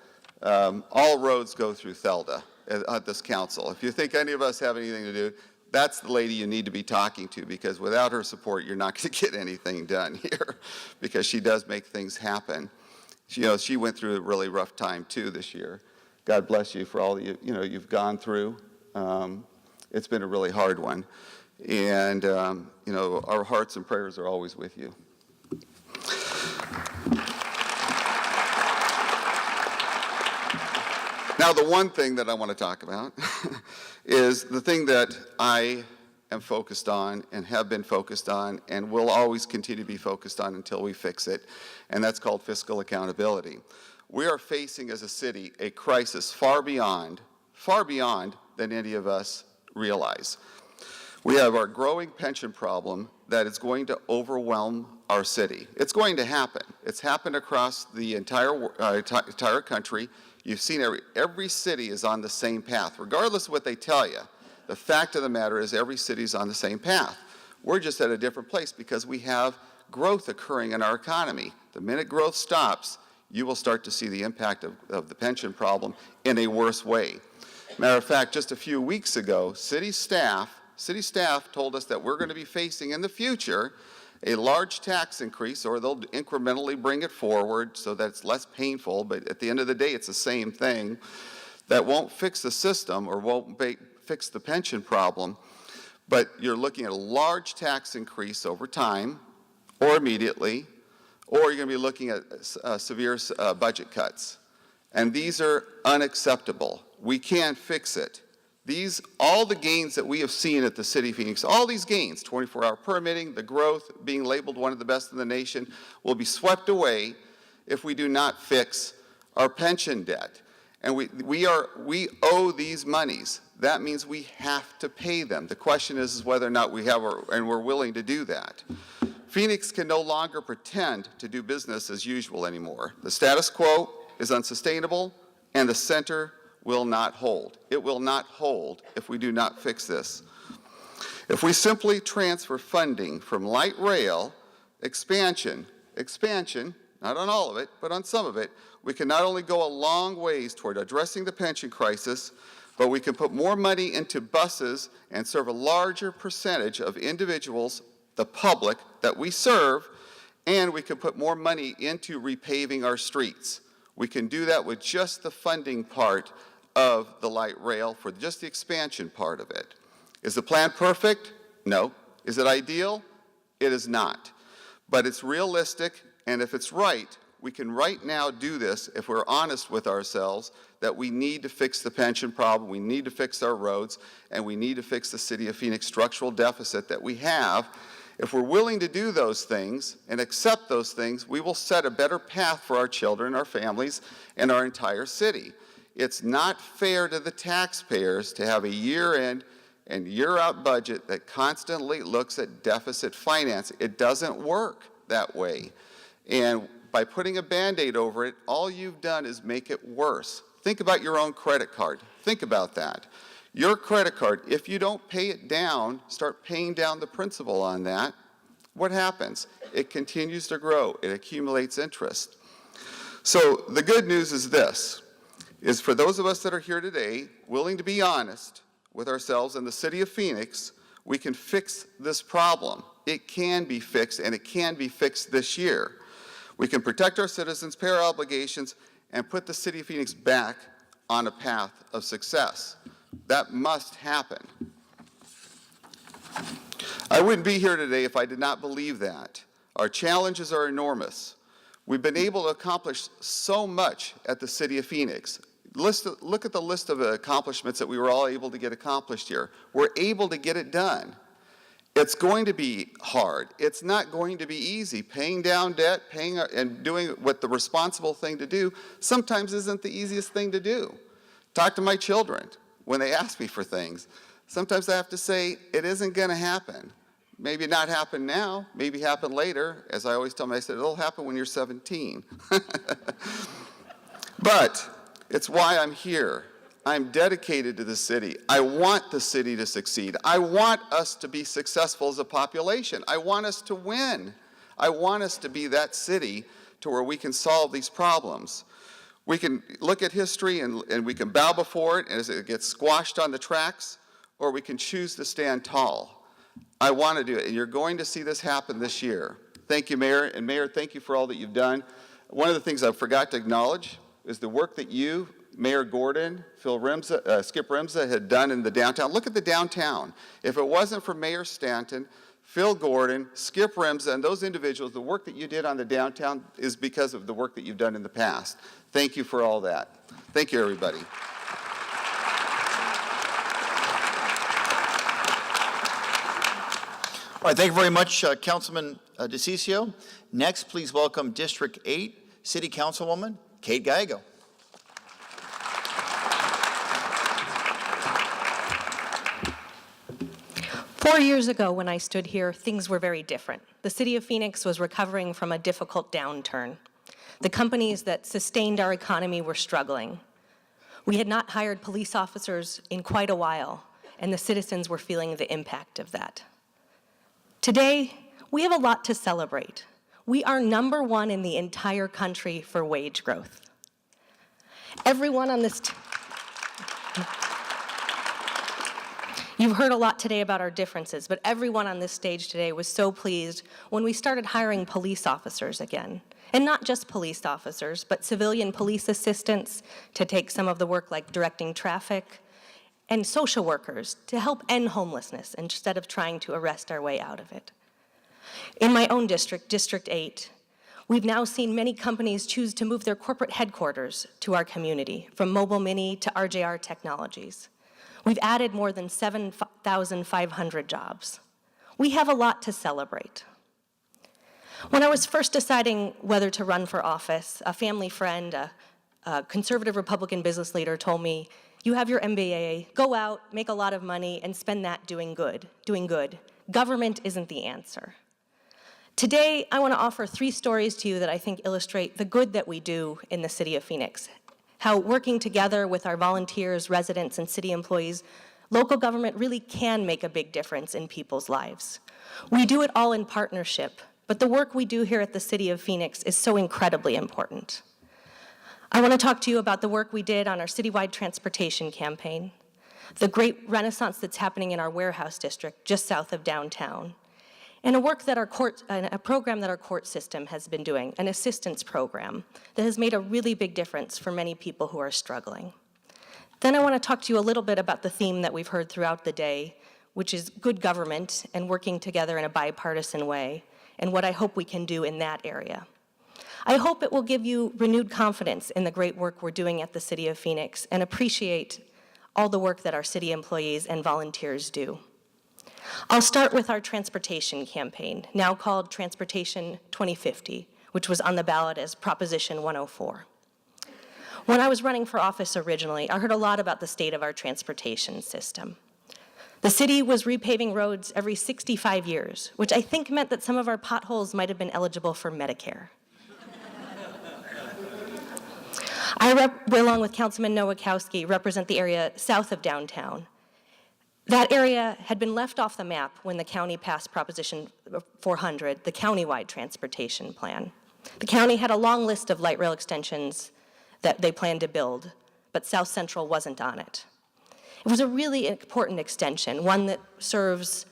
All roads go through Thelda at this council. If you think any of us have anything to do, that's the lady you need to be talking to, because without her support, you're not going to get anything done here, because she does make things happen. She went through a really rough time too this year. God bless you for all that you've gone through. It's been a really hard one, and our hearts and prayers are always with you. Now, the one thing that I want to talk about is the thing that I am focused on and have been focused on and will always continue to be focused on until we fix it, and that's called fiscal accountability. We are facing as a city a crisis far beyond than any of us realize. We have our growing pension problem that is going to overwhelm our city. It's going to happen. It's happened across the entire country. You've seen every city is on the same path, regardless of what they tell you. The fact of the matter is every city is on the same path. We're just at a different place because we have growth occurring in our economy. The minute growth stops, you will start to see the impact of the pension problem in a worse way. Matter of fact, just a few weeks ago, city staff told us that we're going to be facing in the future a large tax increase, or they'll incrementally bring it forward so that it's less painful, but at the end of the day, it's the same thing. That won't fix the system or won't fix the pension problem, but you're looking at a large tax increase over time or immediately, or you're going to be looking at severe budget cuts. And these are unacceptable. We can't fix it. All the gains that we have seen at the City of Phoenix, all these gains, 24-hour permitting, the growth, being labeled one of the best in the nation, will be swept away if we do not fix our pension debt. And we owe these monies. That means we have to pay them. The question is whether or not we have, and we're willing to do that. Phoenix can no longer pretend to do business as usual anymore. The status quo is unsustainable, and the center will not hold. It will not hold if we do not fix this. If we simply transfer funding from light rail expansion, not on all of it, but on some of it, we can not only go a long ways toward addressing the pension crisis, but we can put more money into buses and serve a larger percentage of individuals, the public that we serve, and we can put more money into repaving our streets. We can do that with just the funding part of the light rail for just the expansion part of it. Is the plan perfect? No. Is it ideal? It is not. But it's realistic, and if it's right, we can right now do this if we're honest with ourselves that we need to fix the pension problem, we need to fix our roads, and we need to fix the City of Phoenix structural deficit that we have. If we're willing to do those things and accept those things, we will set a better path for our children, our families, and our entire city. It's not fair to the taxpayers to have a year-end and year-out budget that constantly looks at deficit finance. It doesn't work that way. And by putting a Band-Aid over it, all you've done is make it worse. Think about your own credit card. Think about that. Your credit card, if you don't pay it down, start paying down the principal on that, what happens? It continues to grow. It accumulates interest. So the good news is this, is for those of us that are here today, willing to be honest with ourselves and the City of Phoenix, we can fix this problem. It can be fixed, and it can be fixed this year. We can protect our citizens, pay our obligations, and put the City of Phoenix back on a path of success. That must happen. I wouldn't be here today if I did not believe that. Our challenges are enormous. We've been able to accomplish so much at the City of Phoenix. Look at the list of accomplishments that we were all able to get accomplished here. We're able to get it done. It's going to be hard. It's not going to be easy. Paying down debt, and doing what the responsible thing to do sometimes isn't the easiest thing to do. Talk to my children when they ask me for things. Sometimes I have to say, it isn't going to happen. Maybe not happen now, maybe happen later. As I always tell them, I said, it'll happen when you're 17. But it's why I'm here. I'm dedicated to the city. I want the city to succeed. I want us to be successful as a population. I want us to win. I want us to be that city to where we can solve these problems. We can look at history and we can bow before it as it gets squashed on the tracks, or we can choose to stand tall. I want to do it, and you're going to see this happen this year. Thank you, Mayor. And Mayor, thank you for all that you've done. One of the things I forgot to acknowledge is the work that you, Mayor Gordon, Skip Remza had done in the downtown. Look at the downtown. If it wasn't for Mayor Stanton, Phil Gordon, Skip Remza, and those individuals, the work that you did on the downtown is because of the work that you've done in the past. Thank you for all that. Thank you, everybody. All right, thank you very much, Councilman DeCiccio. Next, please welcome District 8 City Councilwoman Kate Gallego. Four years ago, when I stood here, things were very different. The city of Phoenix was recovering from a difficult downturn. The companies that sustained our economy were struggling. We had not hired police officers in quite a while, and the citizens were feeling the impact of that. Today, we have a lot to celebrate. We are #1 in the entire country for wage growth. Everyone on this You've heard a lot today about our differences, but everyone on this stage today was so pleased when we started hiring police officers again. And not just police officers, but civilian police assistants to take some of the work like directing traffic, and social workers to help end homelessness instead of trying to arrest our way out of it. In my own district, District 8, we've now seen many companies choose to move their corporate headquarters to our community, from Mobile Mini to RJR Technologies. We've added more than 7,500 jobs. We have a lot to celebrate. When I was first deciding whether to run for office, a family friend, a conservative Republican business leader told me, "You have your MBA, go out, make a lot of money, and spend that doing good. Government isn't the answer." Today, I want to offer 3 stories to you that I think illustrate the good that we do in the city of Phoenix. How working together with our volunteers, residents, and city employees, local government really can make a big difference in people's lives. We do it all in partnership, but the work we do here at the city of Phoenix is so incredibly important. I want to talk to you about the work we did on our citywide transportation campaign, the great renaissance that's happening in our warehouse district just south of downtown, and a program that our court system has been doing, an assistance program that has made a really big difference for many people who are struggling. Then I want to talk to you a little bit about the theme that we've heard throughout the day, which is good government and working together in a bipartisan way, and what I hope we can do in that area. I hope it will give you renewed confidence in the great work we're doing at the City of Phoenix and appreciate all the work that our city employees and volunteers do. I'll start with our transportation campaign, now called Transportation 2050, which was on the ballot as Proposition 104. When I was running for office originally, I heard a lot about the state of our transportation system. The city was repaving roads every 65 years, which I think meant that some of our potholes might have been eligible for Medicare. I, along with Councilman Nowakowski, represent the area south of downtown. That area had been left off the map when the county passed Proposition 400, the countywide transportation plan. The county had a long list of light rail extensions that they planned to build, but South Central wasn't on it. It was a really important extension, one that serves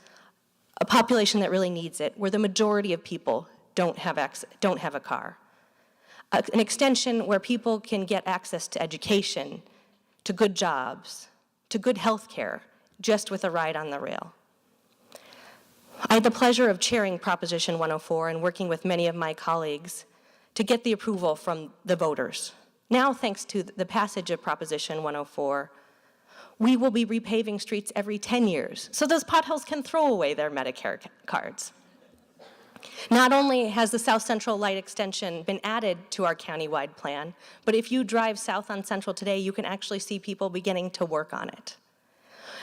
a population that really needs it, where the majority of people don't have a car. An extension where people can get access to education, to good jobs, to good health care, just with a ride on the rail. I had the pleasure of chairing Proposition 104 and working with many of my colleagues to get the approval from the voters. Now, thanks to the passage of Proposition 104, we will be repaving streets every 10 years, so those potholes can throw away their Medicare cards. Not only has the South Central Light Extension been added to our countywide plan, but if you drive south on Central today, you can actually see people beginning to work on it.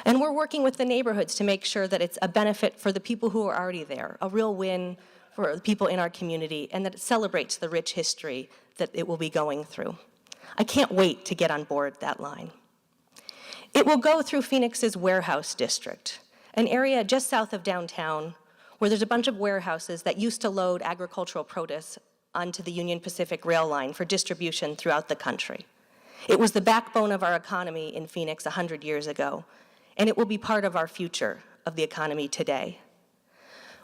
And we're working with the neighborhoods to make sure that it's a benefit for the people who are already there, a real win for the people in our community, and that it celebrates the rich history that it will be going through. I can't wait to get on board that line. It will go through Phoenix's warehouse district, an area just south of downtown where there's a bunch of warehouses that used to load agricultural produce onto the Union Pacific Rail line for distribution throughout the country. It was the backbone of our economy in Phoenix 100 years ago, and it will be part of our future of the economy today.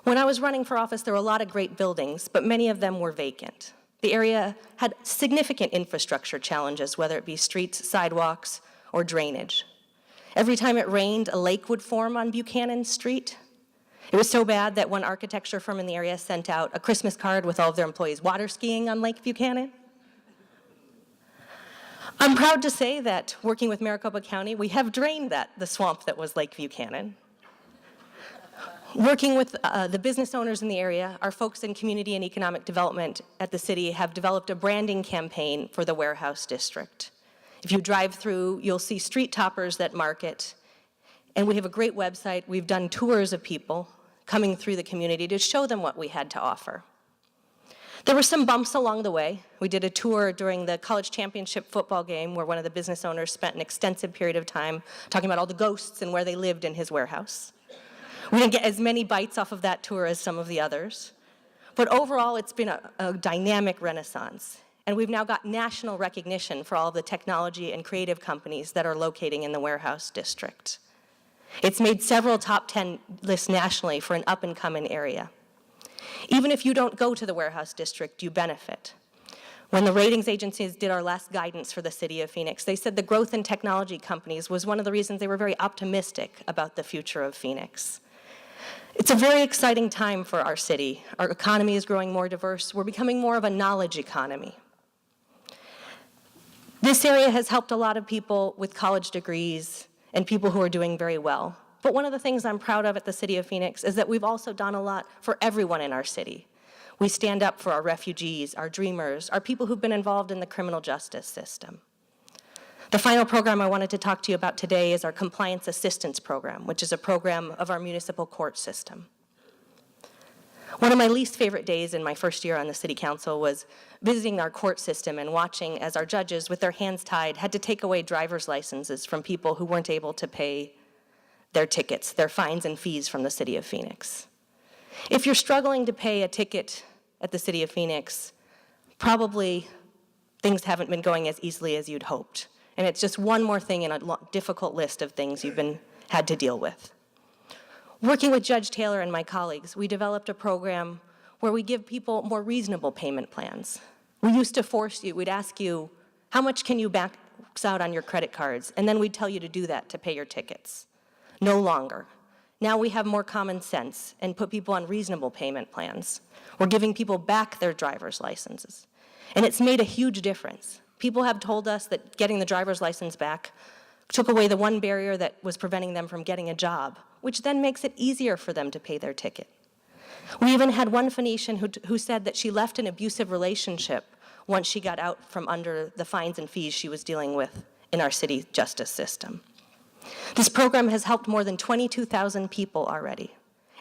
When I was running for office, there were a lot of great buildings, but many of them were vacant. The area had significant infrastructure challenges, whether it be streets, sidewalks, or drainage. Every time it rained, a lake would form on Buchanan Street. It was so bad that one architecture firm in the area sent out a Christmas card with all of their employees water skiing on Lake Buchanan. I'm proud to say that working with Maricopa County, we have drained the swamp that was Lake Buchanan. Working with the business owners in the area, our folks in community and economic development at the city have developed a branding campaign for the warehouse district. If you drive through, you'll see street toppers that mark it. And we have a great website. We've done tours of people coming through the community to show them what we had to offer. There were some bumps along the way. We did a tour during the college championship football game where one of the business owners spent an extensive period of time talking about all the ghosts and where they lived in his warehouse. We didn't get as many bites off of that tour as some of the others. But overall, it's been a dynamic renaissance. And we've now got national recognition for all of the technology and creative companies that are locating in the warehouse district. It's made several top 10 lists nationally for an up-and-coming area. Even if you don't go to the warehouse district, you benefit. When the ratings agencies did our last guidance for the city of Phoenix, they said the growth in technology companies was one of the reasons they were very optimistic about the future of Phoenix. It's a very exciting time for our city. Our economy is growing more diverse. We're becoming more of a knowledge economy. This area has helped a lot of people with college degrees and people who are doing very well. But one of the things I'm proud of at the City of Phoenix is that we've also done a lot for everyone in our city. We stand up for our refugees, our dreamers, our people who've been involved in the criminal justice system. The final program I wanted to talk to you about today is our Compliance Assistance Program, which is a program of our municipal court system. One of my least favorite days in my first year on the City Council was visiting our court system and watching as our judges, with their hands tied, had to take away driver's licenses from people who weren't able to pay their tickets, their fines and fees from the City of Phoenix. If you're struggling to pay a ticket at the City of Phoenix, probably things haven't been going as easily as you'd hoped. And it's just one more thing in a difficult list of things you've had to deal with. Working with Judge Taylor and my colleagues, we developed a program where we give people more reasonable payment plans. We used to force you, we'd ask you, how much can you max out on your credit cards? And then we'd tell you to do that to pay your tickets. No longer. Now we have more common sense and put people on reasonable payment plans. We're giving people back their driver's licenses. And it's made a huge difference. People have told us that getting the driver's license back took away the one barrier that was preventing them from getting a job, which then makes it easier for them to pay their ticket. We even had one Phoenician who said that she left an abusive relationship once she got out from under the fines and fees she was dealing with in our city justice system. This program has helped more than 22,000 people already,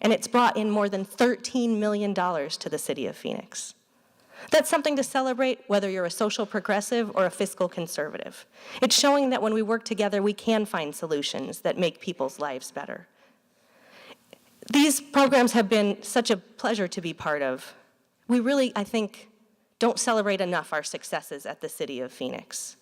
and it's brought in more than $13 million to the city of Phoenix. That's something to celebrate, whether you're a social progressive or a fiscal conservative. It's showing that when we work together, we can find solutions that make people's lives better. These programs have been such a pleasure to be part of. We really, I think, don't celebrate enough our successes at the City of Phoenix.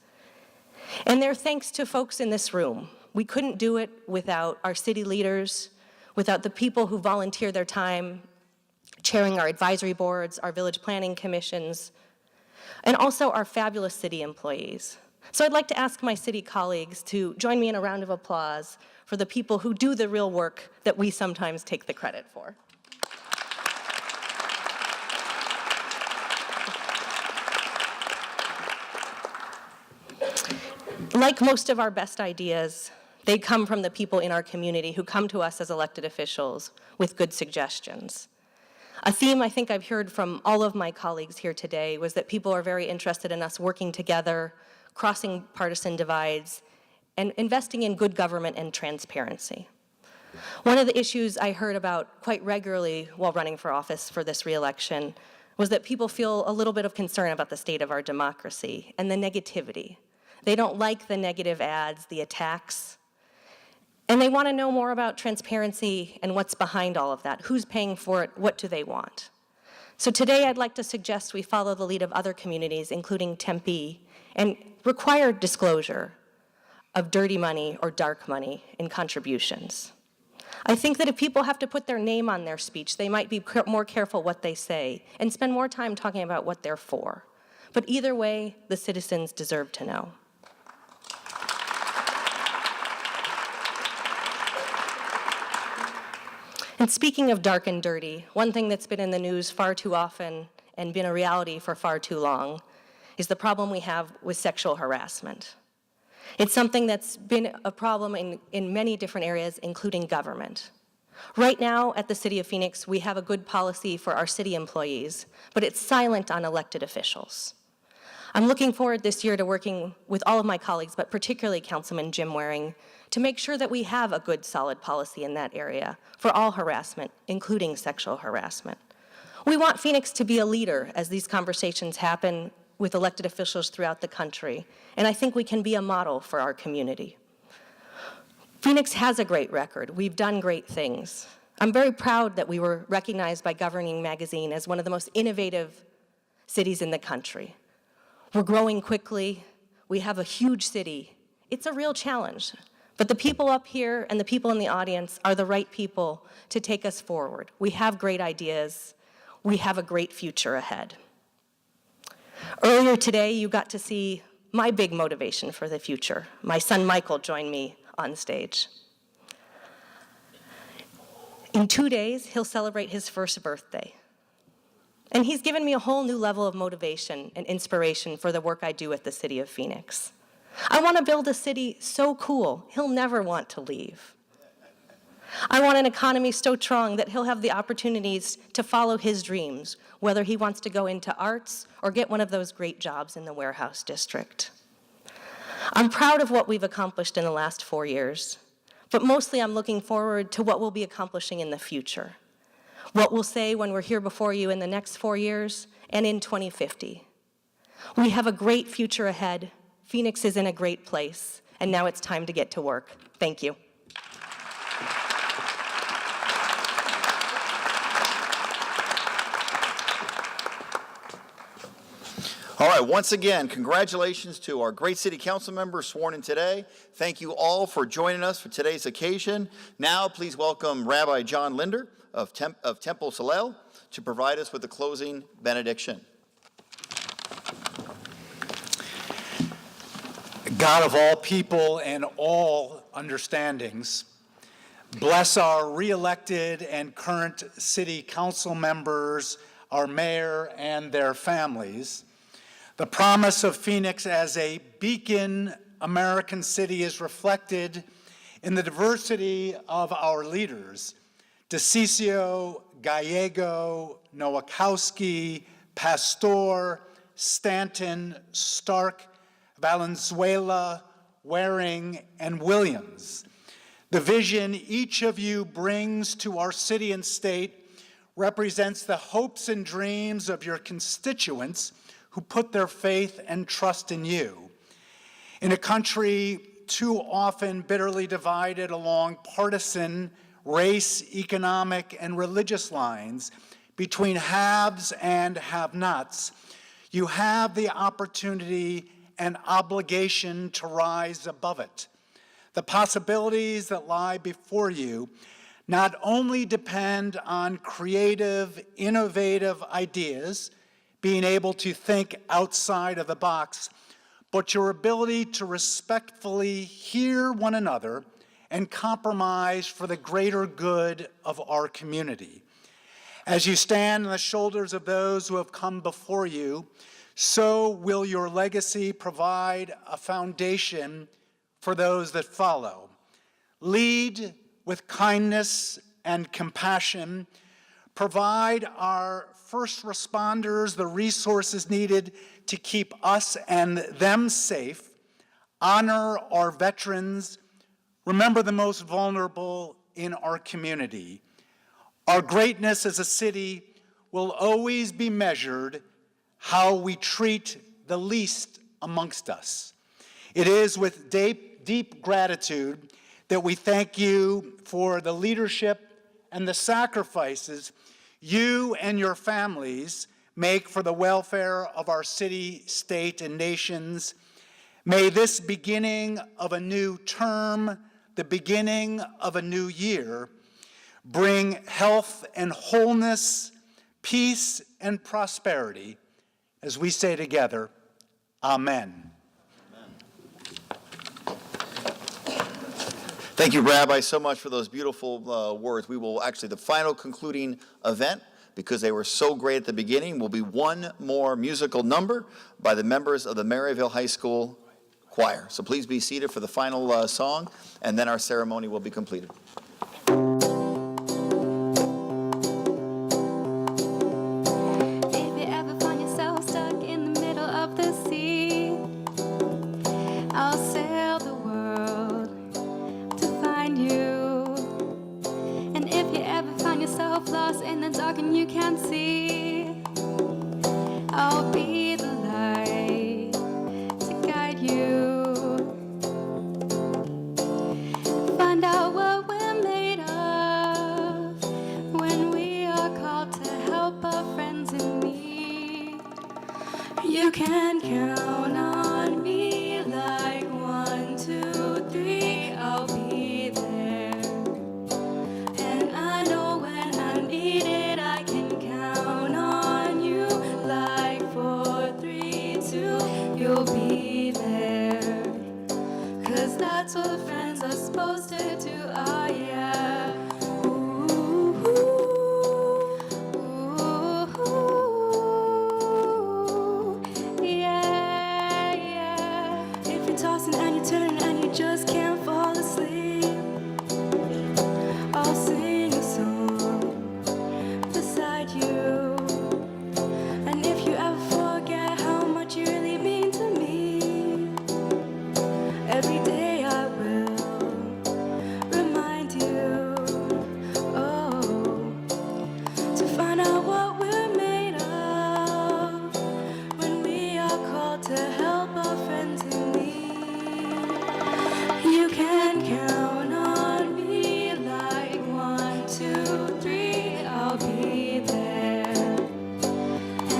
And they're thanks to folks in this room. We couldn't do it without our city leaders, without the people who volunteer their time chairing our advisory boards, our village planning commissions, and also our fabulous city employees. So I'd like to ask my city colleagues to join me in a round of applause for the people who do the real work that we sometimes take the credit for. Like most of our best ideas, they come from the people in our community who come to us as elected officials with good suggestions. A theme I think I've heard from all of my colleagues here today was that people are very interested in us working together, crossing partisan divides, and investing in good government and transparency. One of the issues I heard about quite regularly while running for office for this re-election was that people feel a little bit of concern about the state of our democracy and the negativity. They don't like the negative ads, the attacks, and they want to know more about transparency and what's behind all of that. Who's paying for it? What do they want? So today I'd like to suggest we follow the lead of other communities, including Tempe, and require disclosure of dirty money or dark money in contributions. I think that if people have to put their name on their speech, they might be more careful what they say and spend more time talking about what they're for. But either way, the citizens deserve to know. And speaking of dark and dirty, one thing that's been in the news far too often and been a reality for far too long is the problem we have with sexual harassment. It's something that's been a problem in many different areas, including government. Right now, at the City of Phoenix, we have a good policy for our city employees, but it's silent on elected officials. I'm looking forward this year to working with all of my colleagues, but particularly Councilman Jim Waring, to make sure that we have a good, solid policy in that area for all harassment, including sexual harassment. We want Phoenix to be a leader as these conversations happen with elected officials throughout the country, and I think we can be a model for our community. Phoenix has a great record. We've done great things. I'm very proud that we were recognized by Governing Magazine as one of the most innovative cities in the country. We're growing quickly. We have a huge city. It's a real challenge, but the people up here and the people in the audience are the right people to take us forward. We have great ideas. We have a great future ahead. Earlier today, you got to see my big motivation for the future. My son Michael joined me on stage. In 2 days, he'll celebrate his first birthday. And he's given me a whole new level of motivation and inspiration for the work I do at the City of Phoenix. I want to build a city so cool, he'll never want to leave. I want an economy so strong that he'll have the opportunities to follow his dreams, whether he wants to go into arts or get one of those great jobs in the warehouse district. I'm proud of what we've accomplished in the last 4 years, but mostly I'm looking forward to what we'll be accomplishing in the future. What we'll say when we're here before you in the next 4 years and in 2050. We have a great future ahead. Phoenix is in a great place, and now it's time to get to work. Thank you. All right, once again, congratulations to our great city council members sworn in today. Thank you all for joining us for today's occasion. Now, please welcome Rabbi John Linder of Temple Salel to provide us with the closing benediction. God of all people and all understandings, bless our re-elected and current city council members, our mayor and their families. The promise of Phoenix as a beacon American city is reflected in the diversity of our leaders. DeCiccio, Gallego, Nowakowski, Pastor, Stanton, Stark, Valenzuela, Waring, and Williams. The vision each of you brings to our city and state represents the hopes and dreams of your constituents who put their faith and trust in you. In a country too often bitterly divided along partisan, race, economic, and religious lines between haves and have-nots, you have the opportunity and obligation to rise above it. The possibilities that lie before you not only depend on creative, innovative ideas, being able to think outside of the box, but your ability to respectfully hear one another and compromise for the greater good of our community. As you stand on the shoulders of those who have come before you, so will your legacy provide a foundation for those that follow. Lead with kindness and compassion. Provide our first responders the resources needed to keep us and them safe. Honor our veterans. Remember the most vulnerable in our community. Our greatness as a city will always be measured how we treat the least amongst us. It is with deep gratitude that we thank you for the leadership and the sacrifices you and your families make for the welfare of our city, state, and nations. May this beginning of a new term, the beginning of a new year, bring health and wholeness, peace and prosperity, as we say together, Amen. Thank you, Rabbi, so much for those beautiful words. We will actually, the final concluding event, because they were so great at the beginning, will be one more musical number by the members of the Maryville High School Choir. So please be seated for the final song, and then our ceremony will be completed. can see. I'll be the light to guide you. Find out what we're made of when we are called to help our friends in need. You can count on me like 1, 2, 3. I'll be there. And I know when I need it, I can count on you like 4, 3, 2. You'll be there. 'Cause that's what friends are supposed to do. Oh yeah. Ooh, yeah, yeah. If you're tossing and you're turning and you just can't fall asleep, I'll sing a song beside you. And if you ever forget how much you really mean to me, every day I will remind you, oh, to find out what we're made of when we are called to help our friends in need. You can count on me like 1, 2, 3. I'll be there.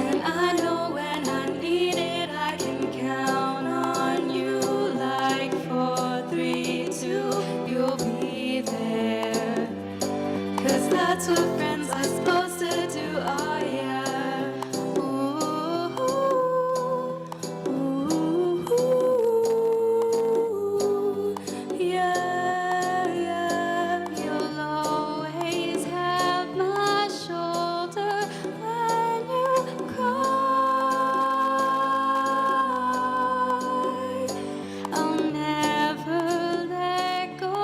And I know when I need it, I can count on you like 4, 3, 2. You'll be there. 'Cause that's what friends are supposed to do. Oh yeah. Ooh, yeah, yeah. You'll always have my shoulder when you cry. I'll never let go,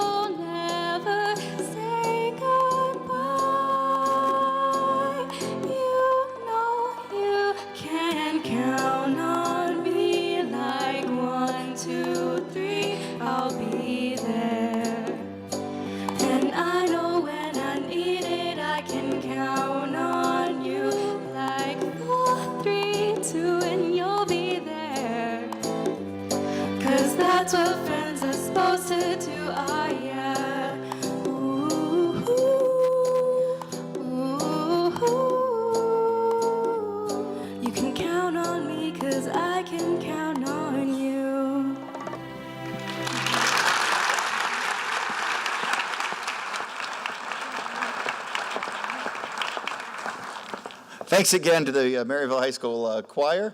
never say goodbye. You know you can count on me like 1, 2, 3. I'll be there. And I know when I need it, I can count on you like 4, 3, 2, and you'll be there. 'Cause that's what friends are supposed to do. Oh yeah. Ooh, you can count on me 'cause I can count on you. Thanks again to the Maryville High School Choir.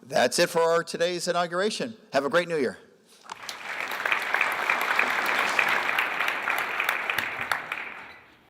That's it for our today's inauguration. Have a great New Year.